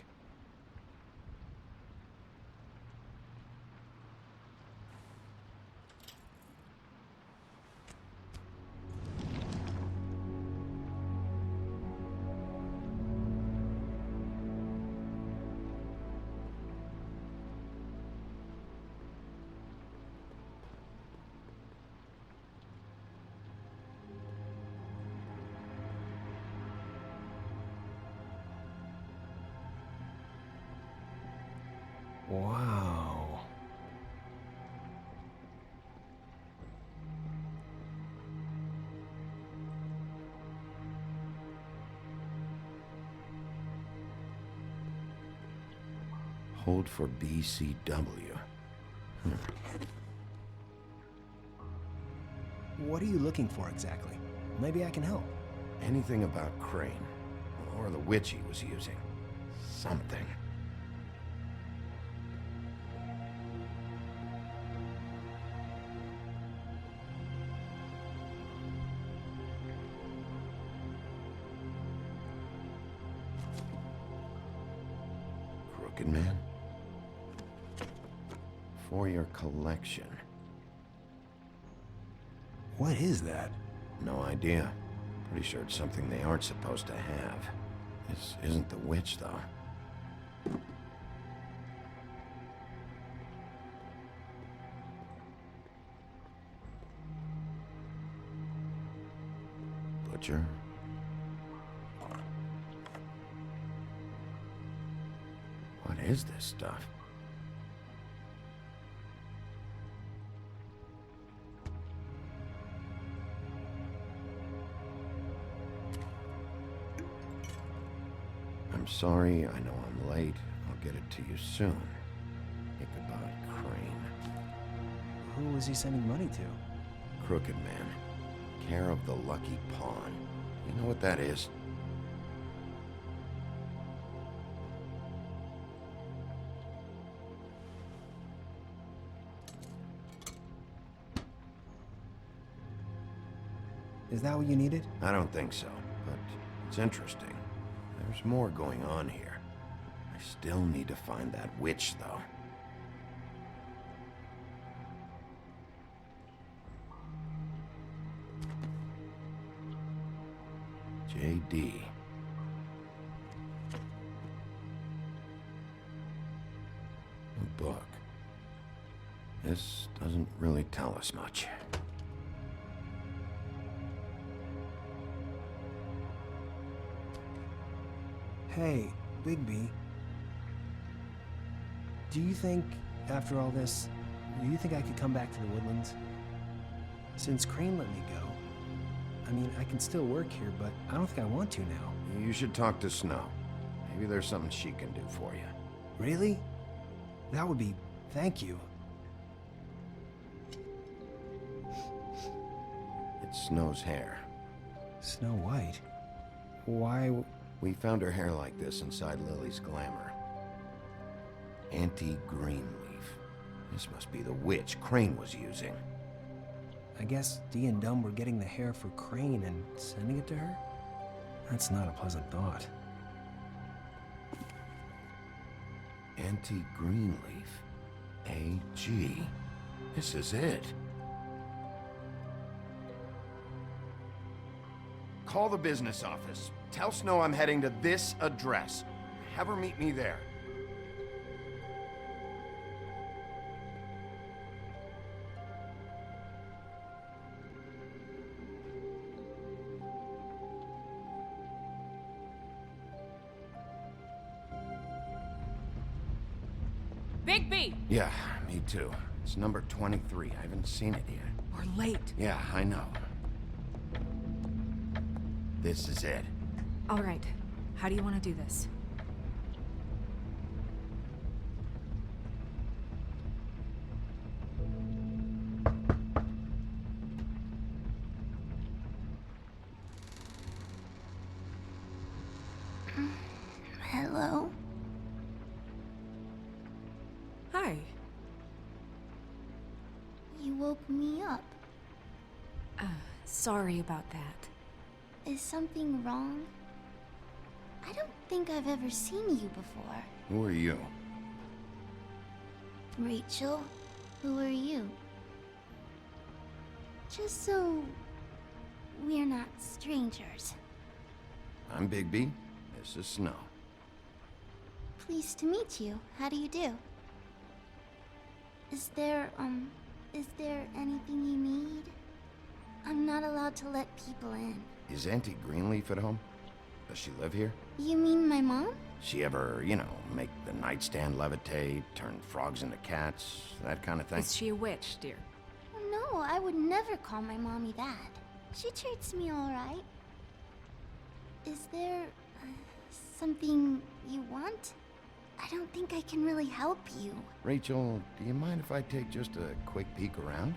R: Wow.
C: Hold for BCW.
R: What are you looking for exactly? Maybe I can help.
C: Anything about Crane, or the witch he was using. Something. Crooked Man? For your collection.
R: What is that?
C: No idea. Pretty sure it's something they aren't supposed to have. This isn't the witch, though. Butcher? What is this stuff? I'm sorry, I know I'm late. I'll get it to you soon. Ichabod Crane.
R: Who was he sending money to?
C: Crooked Man. Care of the Lucky Pawn. You know what that is?
R: Is that what you needed?
C: I don't think so, but it's interesting. There's more going on here. I still need to find that witch, though. J.D. A book. This doesn't really tell us much.
R: Hey, Bigby. Do you think, after all this, do you think I could come back to the Woodlands? Since Crane let me go, I mean, I can still work here, but I don't think I want to now.
C: You should talk to Snow. Maybe there's something she can do for you.
R: Really? That would be... thank you.
C: It's Snow's hair.
R: Snow White? Why...
C: We found her hair like this inside Lily's glamour. Anti-Greenleaf. This must be the witch Crane was using.
R: I guess Dee and Dumb were getting the hair for Crane and sending it to her? That's not a pleasant thought.
C: Anti-Greenleaf. A.G. This is it. Call the business office. Tell Snow I'm heading to this address. Have her meet me there.
D: Bigby!
C: Yeah, me too. It's number 23. I haven't seen it yet.
D: We're late.
C: Yeah, I know. This is it.
D: All right. How do you want to do this?
S: Hello?
D: Hi.
S: You woke me up.
D: Sorry about that.
S: Is something wrong? I don't think I've ever seen you before.
C: Who are you?
S: Rachel, who are you? Just so we're not strangers.
C: I'm Bigby. This is Snow.
S: Pleased to meet you. How do you do? Is there anything you need? I'm not allowed to let people in.
C: Is Auntie Greenleaf at home? Does she live here?
S: You mean my mom?
C: She ever, make the nightstand levitate, turn frogs into cats, that kind of thing?
D: Is she a witch, dear?
S: No, I would never call my mommy that. She treats me all right. Is there something you want? I don't think I can really help you.
C: Rachel, do you mind if I take just a quick peek around?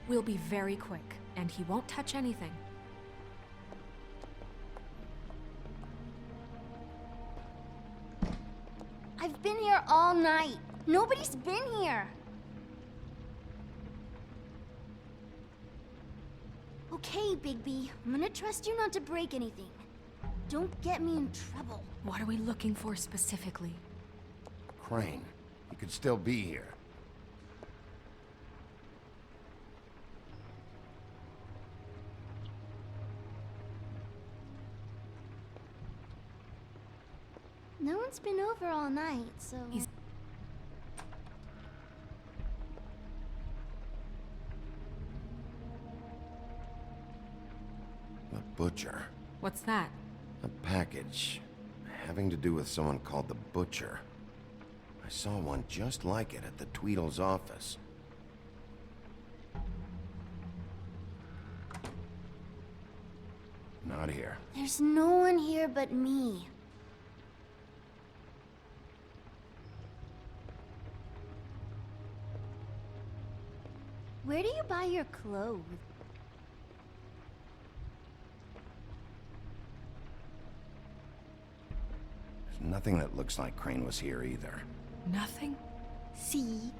D: We'll be very quick. and he won't touch anything.
S: I've been here all night. Nobody's been here. Okay, Bigby. I'm gonna trust you not to break anything. Don't get me in trouble.
D: What are we looking for specifically?
C: Crane. He could still be here.
S: No one's been over all night, so...
C: The Butcher.
D: What's that?
C: A package having to do with someone called the Butcher. I saw one just like it at the Tweedle's office. Not here.
S: There's no one here but me. Where do you buy your clothes?
C: There's nothing that looks like Crane was here either.
D: Nothing?
S: See?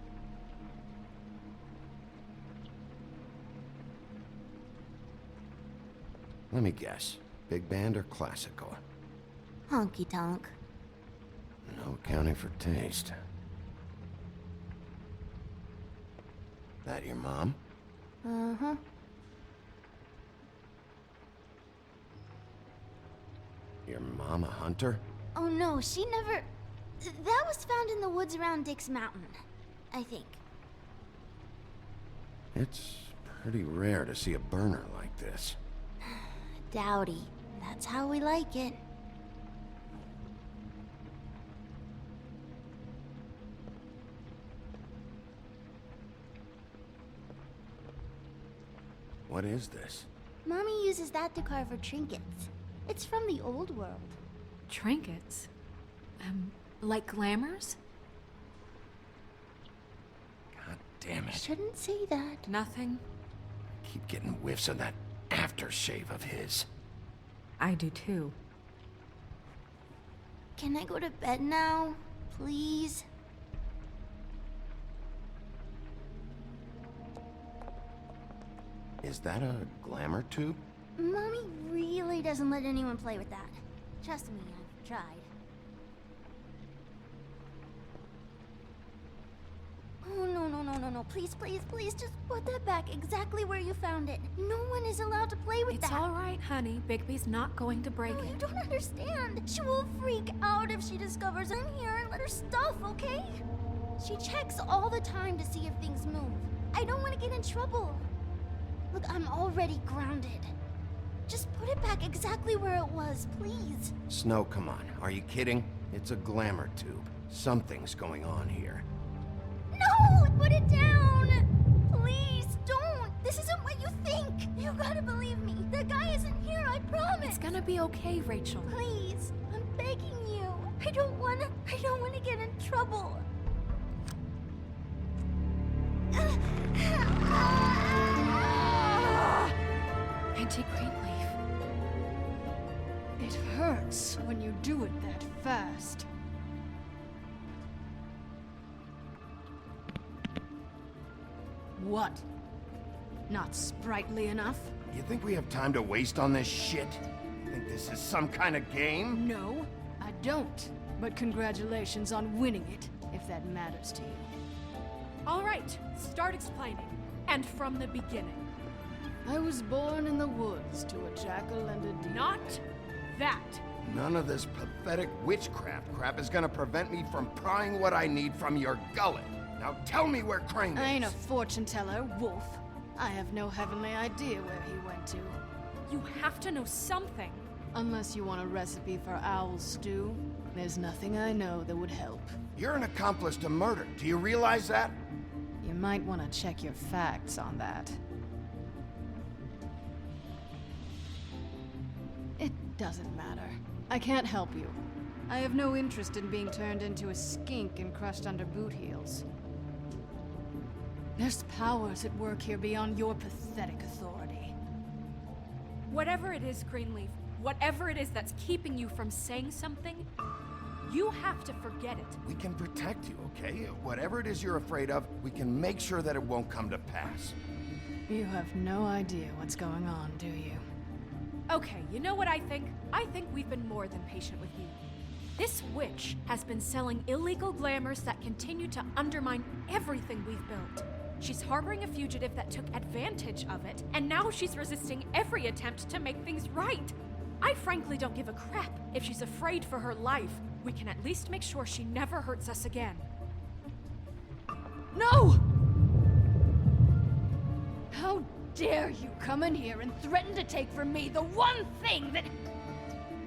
C: Let me guess. Big band or classical?
S: Honky tonk.
C: No accounting for taste. That your mom?
S: Uh-huh.
C: Your mom a hunter?
S: Oh no, she never... That was found in the woods around Dick's Mountain, I think.
C: It's pretty rare to see a burner like this.
S: Dowdy. That's how we like it.
C: What is this?
S: Mommy uses that to carve her trinkets. It's from the old world.
D: Trinkets? Like glamours?
C: God damn it.
S: Shouldn't say that.
D: Nothing.
C: Keep getting whiffs of that aftershave of his.
D: I do too.
S: Can I go to bed now? Please?
C: Is that a glamour tube?
S: Mommy really doesn't let anyone play with that. Trust me, I've tried. Oh, no. Please, just put that back exactly where you found it. No one is allowed to play with that.
D: It's all right, honey. Bigby's not going to break
S: No,
D: it.
S: you don't understand. She will freak out if she discovers I'm here and let her stuff, okay? She checks all the time to see if things move. I don't want to get in trouble. Look, I'm already grounded. Just put it back exactly where it was, please.
C: Snow, come on. Are you kidding? It's a glamour tube. Something's going on here.
S: No! Put it down! Please, don't! This isn't what you think! You gotta believe me. That guy isn't here, I promise!
D: It's gonna be okay, Rachel.
S: Please, I'm begging you. I don't wanna get in trouble.
D: Anti-green leaf.
T: It hurts when you do it that fast. What? Not sprightly enough?
C: You think we have time to waste on this shit? You think this is some kind of game?
T: No, I don't. But congratulations on winning it, if that matters to you.
D: All right, start explaining. And from the beginning.
T: I was born in the woods to a jackal and a deer.
D: Not that.
C: None of this pathetic witchcraft crap is gonna prevent me from prying what I need from your gullet. Now tell me where Crane is.
T: I ain't a fortune teller, Wolf. I have no heavenly idea where he went to.
D: You have to know something.
T: Unless you want a recipe for owl stew, there's nothing I know that would help.
C: You're an accomplice to murder. Do you realize that?
T: You might want to check your facts on that. It doesn't matter. I can't help you. I have no interest in being turned into a skink and crushed under boot heels. There's powers at work here beyond your pathetic authority.
D: Whatever it is, Greenleaf, whatever it is that's keeping you from saying something, you have to forget it.
C: We can protect you, okay? Whatever it is you're afraid of, we can make sure that it won't come to pass.
T: You have no idea what's going on, do you?
D: Okay, you know what I think? I think we've been more than patient with you. This witch has been selling illegal glamours that continue to undermine everything we've built. She's harboring a fugitive that took advantage of it, and now she's resisting every attempt to make things right. I frankly don't give a crap if she's afraid for her life. We can at least make sure she never hurts us again.
T: No! How dare you come in here and threaten to take from me the one thing that...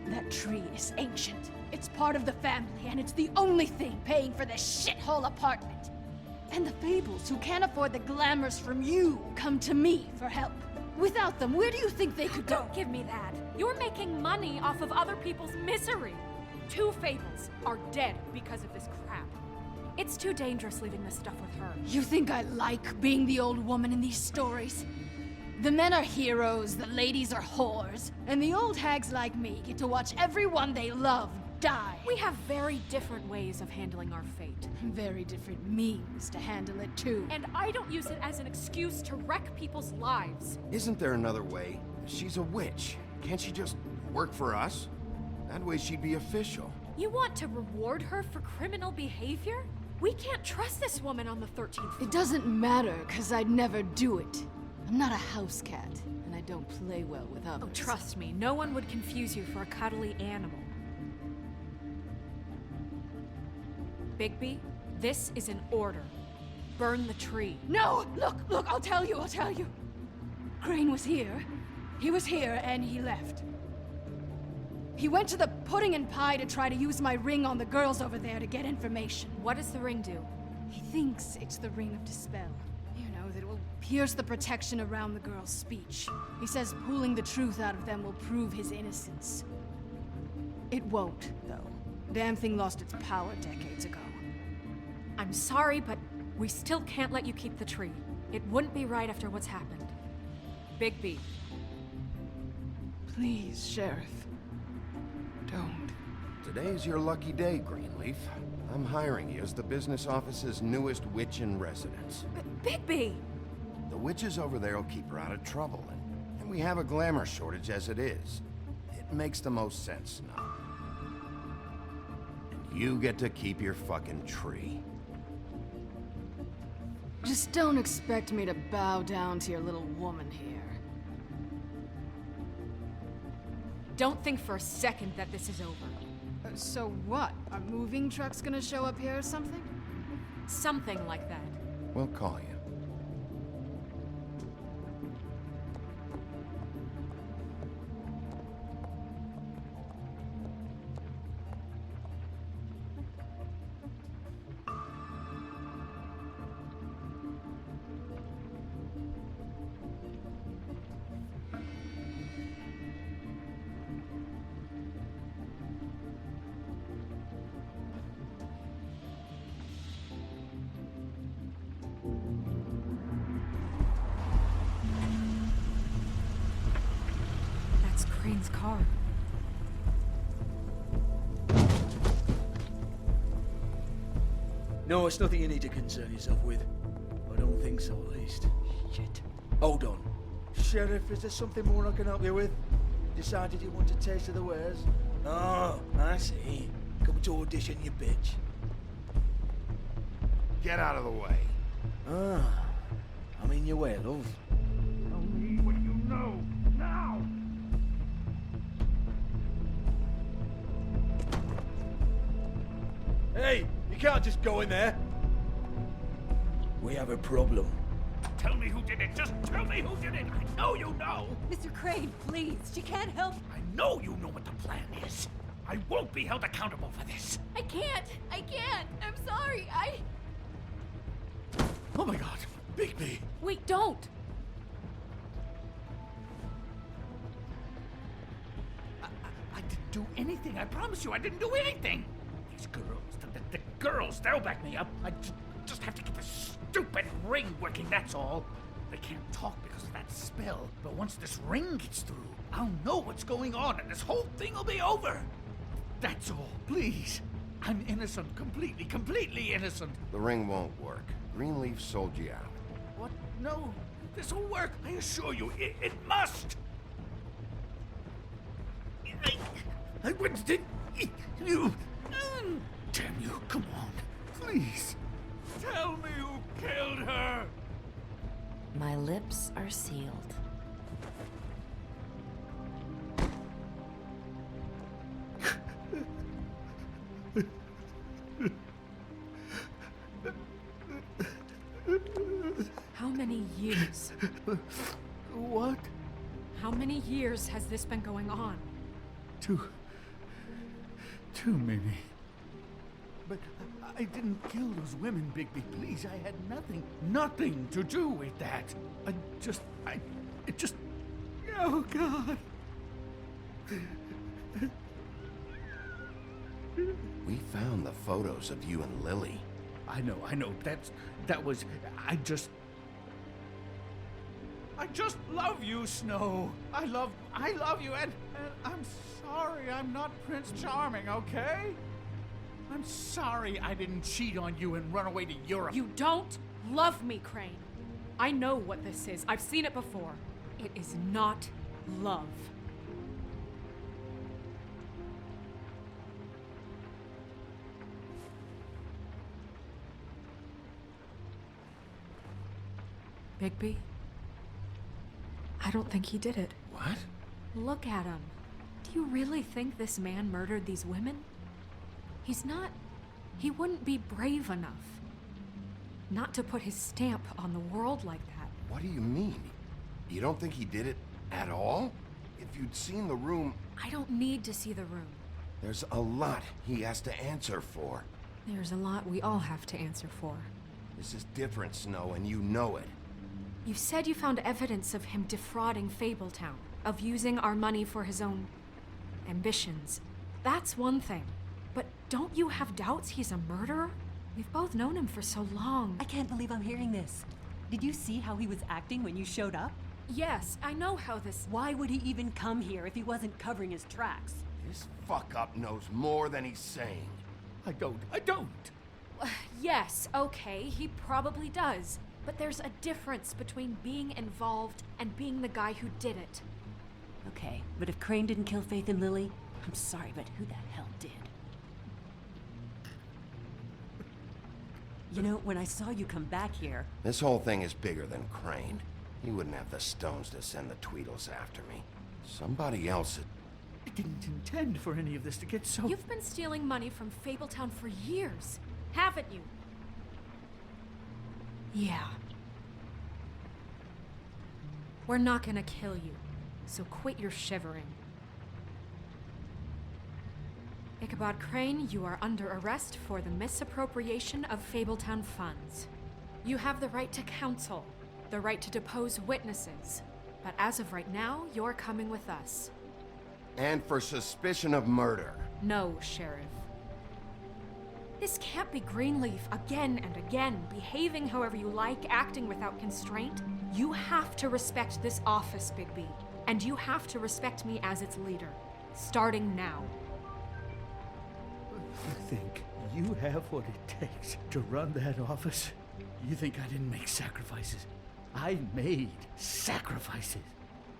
T: That tree is ancient. It's part of the family, and it's the only thing paying for this shithole apartment. And the Fables, who can't afford the glamours from you, come to me for help. Without them, where do you think they could go?
D: Don't give me that. You're making money off of other people's misery. 2 Fables are dead because of this crap. It's too dangerous leaving this stuff with her.
T: You think I like being the old woman in these stories? The men are heroes, the ladies are whores, and the old hags like me get to watch everyone they love die.
D: We have very different ways of handling our fate.
T: Very different means to handle it, too.
D: And I don't use it as an excuse to wreck people's lives.
C: Isn't there another way? She's a witch. Can't she just work for us? That way she'd be official.
D: You want to reward her for criminal behavior? We can't trust this woman on the 13th floor.
T: It doesn't matter, because I'd never do it. I'm not a house cat, and I don't play well with others.
D: Oh, trust me, no one would confuse you for a cuddly animal. Bigby, this is an order. Burn the tree.
T: No! Look, I'll tell you. Crane was here. He was here, and he left. He went to the pudding and pie to try to use my ring on the girls over there to get information.
D: What does the ring do?
T: He thinks it's the ring of dispel. You know, that it will pierce the protection around the girls' speech. He says pulling the truth out of them will prove his innocence. It won't, though. Damn thing lost its power decades ago.
D: I'm sorry, but we still can't let you keep the tree. It wouldn't be right after what's happened. Bigby.
T: Please, Sheriff. Don't.
C: Today's your lucky day, Greenleaf. I'm hiring you as the business office's newest witch in residence.
D: Bigby!
C: The witches over there will keep her out of trouble, and we have a glamour shortage as it is. It makes the most sense now. And you get to keep your fucking tree.
T: Just don't expect me to bow down to your little woman here.
D: Don't think for a second that this is over.
T: So what? Are moving trucks gonna show up here or something?
D: Something like that.
C: We'll call you.
D: Crane's car.
U: No, it's nothing you need to concern yourself with. I don't think so, at least. Shit. Hold on. Sheriff, is there something more I can help you with? Decided you want a taste of the wares? Oh, I see. Come to audition, you bitch.
C: Get out of the way.
U: Ah, I'm in your way, love.
Q: Tell me what you know, now!
U: Hey, you can't just go in there. We have a problem.
J: Tell me who did it. Just tell me who did it. I know you know.
F: Mr. Crane, please. She can't help.
J: I know you know what the plan is. I won't be held accountable for this.
D: I can't. I'm sorry.
U: Oh my God, Bigby.
D: Wait, don't.
J: I didn't do anything. I promise you, I didn't do anything. These girls, the girls, they'll back me up. I just have to get the stupid ring working, that's all.
U: They can't talk because of that spell, but once this ring gets through, I'll know what's going on and this whole thing will be over. That's all, please. I'm innocent, completely innocent.
B: The ring won't work. Greenleaf sold you out.
U: What? No, this'll work. I assure you, it must. I wouldn't did you. Damn you, come on, please. Tell me who killed her.
E: My lips are sealed.
D: How many years?
U: What?
D: How many years has this been going on?
A: Too many.
U: But I didn't kill those women, Bigby. Please, I had nothing to do with that. Oh, God.
B: We found the photos of you and Lily.
U: I know. I just love you, Snow. I love you, and I'm sorry I'm not Prince Charming, okay? I'm sorry I didn't cheat on you and run away to Europe.
D: You don't love me, Crane. I know what this is. I've seen it before. It is not love. Bigby? I don't think he did it.
U: What?
D: Look at him. Do you really think this man murdered these women? He wouldn't be brave enough. Not to put his stamp on the world like that.
B: What do you mean? You don't think he did it at all? If you'd seen the room...
D: I don't need to see the room.
B: There's a lot he has to answer for.
D: There's a lot we all have to answer for.
B: This is different, Snow, and you know it.
D: You said you found evidence of him defrauding Fabletown, of using our money for his own ambitions. That's one thing. But don't you have doubts he's a murderer? We've both known him for so long.
G: I can't believe I'm hearing this. Did you see how he was acting when you showed up?
D: Yes, I know how this...
G: Why would he even come here if he wasn't covering his tracks?
B: This fuck-up knows more than he's saying.
U: I don't.
D: Yes, okay, he probably does. But there's a difference between being involved and being the guy who did it.
G: Okay, but if Crane didn't kill Faith and Lily, I'm sorry, but who the hell did? You know, when I saw you come back here...
B: This whole thing is bigger than Crane. He wouldn't have the stones to send the Tweedles after me. Somebody else had...
U: I didn't intend for any of this to get so...
D: You've been stealing money from Fabletown for years, haven't you? Yeah. We're not gonna kill you, so quit your shivering. Ichabod Crane, you are under arrest for the misappropriation of Fabletown funds. You have the right to counsel, the right to depose witnesses, but as of right now, you're coming with us.
B: And for suspicion of murder.
D: No, Sheriff. This can't be Greenleaf again and again, behaving however you like, acting without constraint. You have to respect this office, Bigby, and you have to respect me as its leader, starting now.
U: You think you have what it takes to run that office? You think I didn't make sacrifices? I made sacrifices.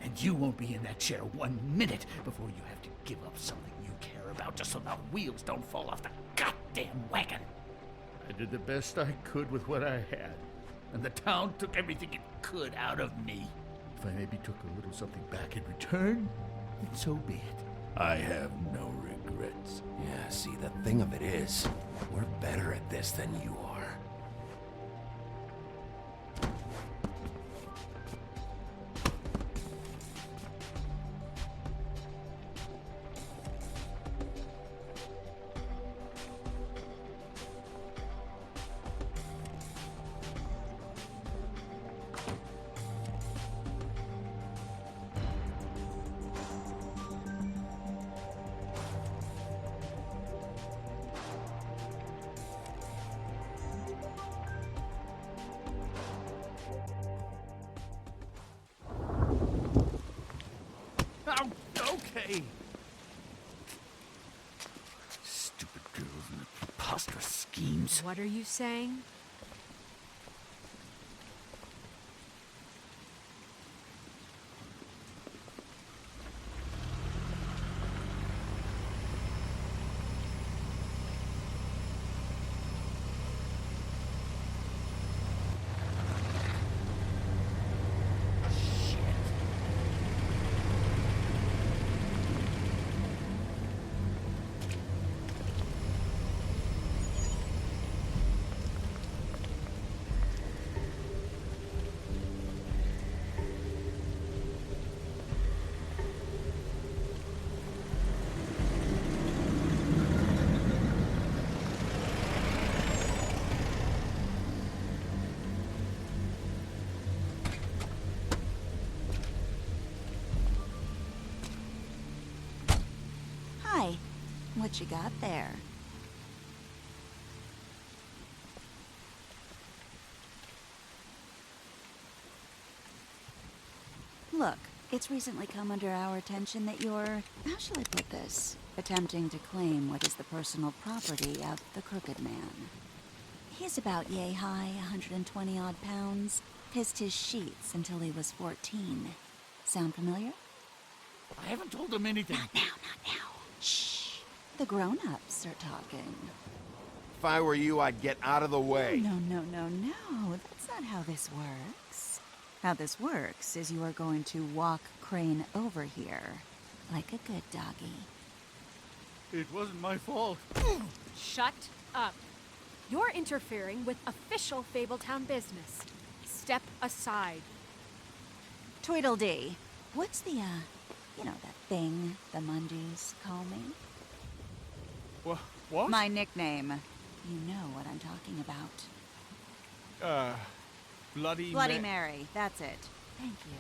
U: And you won't be in that chair 1 minute before you have to give up something you care about just so the wheels don't fall off the goddamn wagon. I did the best I could with what I had, and the town took everything it could out of me. If I maybe took a little something back in return, then so be it. I have no regrets.
B: Yeah, see, the thing of it is, we're better at this than you are.
A: preposterous schemes.
D: What are you saying?
H: Hi. What you got there? Look, it's recently come under our attention that you're, how shall I put this, attempting to claim what is the personal property of the Crooked Man. He's about yay high, 120 odd pounds, pissed his sheets until he was 14. Sound familiar?
A: I haven't told him anything.
H: Not now. Shh. The grown-ups are talking.
C: If I were you, I'd get out of the way.
H: No. That's not how this works. How this works is you are going to walk Crane over here, like a good doggy.
A: It wasn't my fault.
D: Shut up. You're interfering with official Fabletown business. Step aside.
H: Tweedledee. What's the, you know, that thing the Mundies call me?
A: What?
H: My nickname. You know what I'm talking about.
A: Bloody
H: Mary. That's it. Thank you.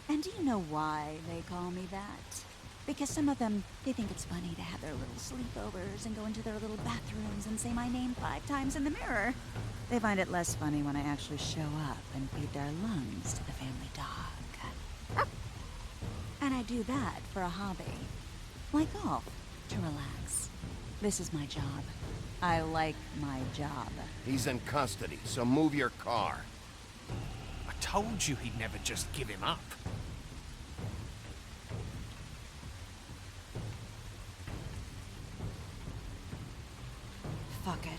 H: And do you know why they call me that? Because some of them, they think it's funny to have their little sleepovers and go into their little bathrooms and say my name 5 times in the mirror. They find it less funny when I actually show up and feed their lungs to the family dog. And I do that for a hobby. Like golf, to relax. This is my job. I like my job.
C: He's in custody, so move your car.
J: I told you he'd never just give him up.
H: Fuck it.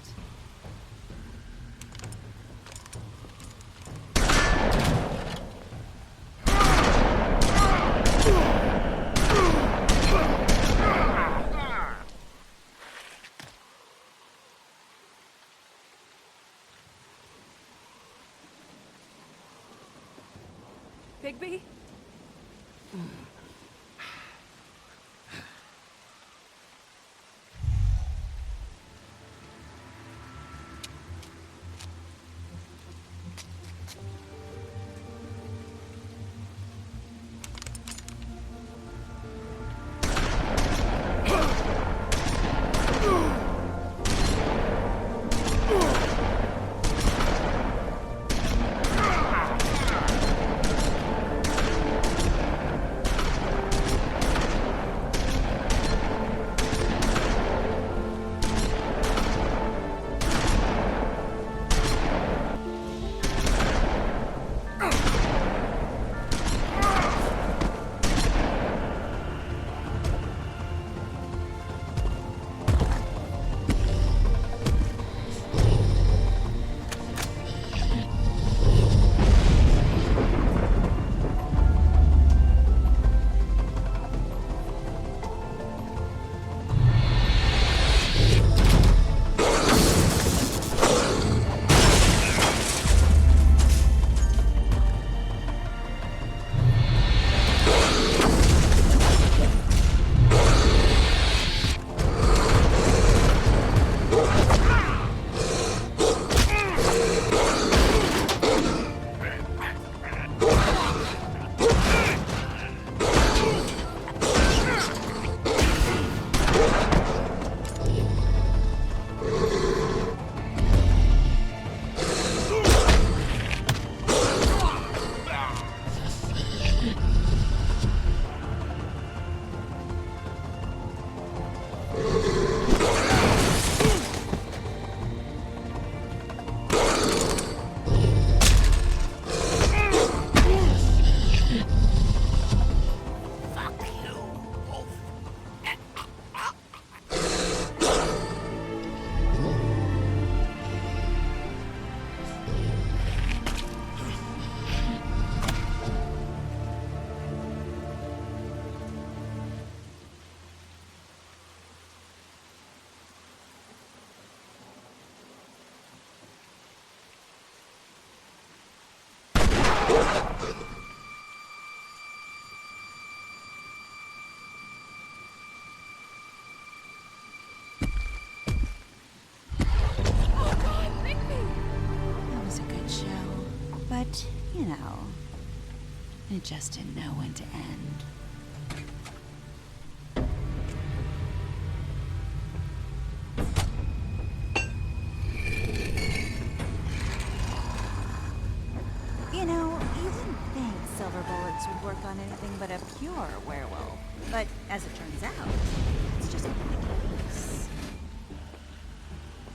D: Bigby?
H: You know, it just didn't know when to end. You know, you wouldn't think silver bullets would work on anything but a pure werewolf. But as it turns out, it's just not the case.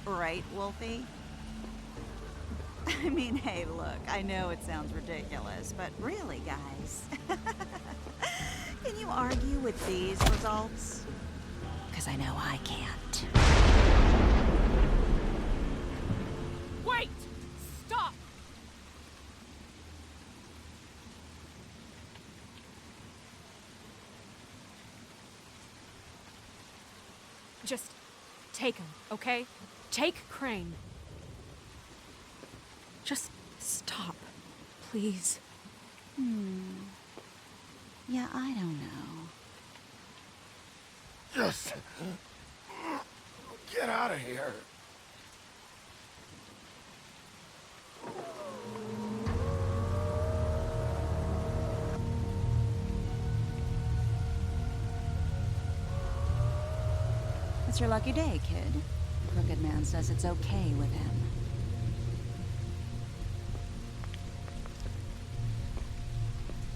H: Right, Wolfie? I mean, hey, look, I know it sounds ridiculous, but really, guys, can you argue with these results? Because I know I can't.
D: Wait! Stop! Just take him, okay? Take Crane. Just stop, please.
H: Yeah, I don't know.
Q: Just get out of here.
H: It's your lucky day, kid. Crooked Man says it's okay with him.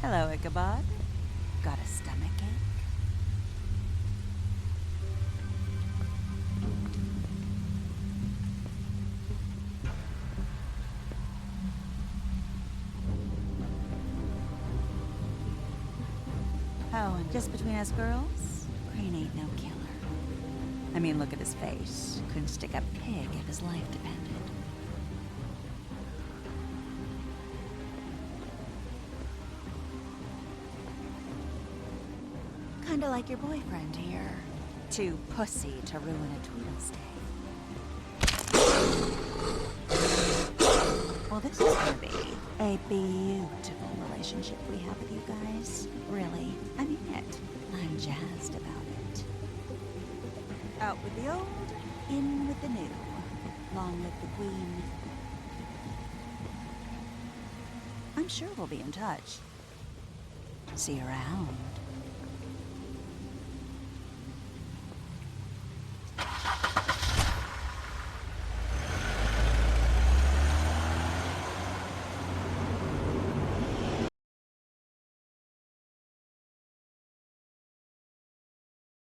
H: Hello, Ichabod. Got a stomachache? Oh, and just between us girls, Crane ain't no killer. I mean, look at his face. Couldn't stick a pig if his life depended. Kinda like your boyfriend here. Too pussy to ruin a Tweedle's day. Well, this is gonna be a beautiful relationship we have with you guys. Really, I mean it. I'm jazzed about it. Out with the old, in with the new. Long live the Queen. I'm sure we'll be in touch. See you around.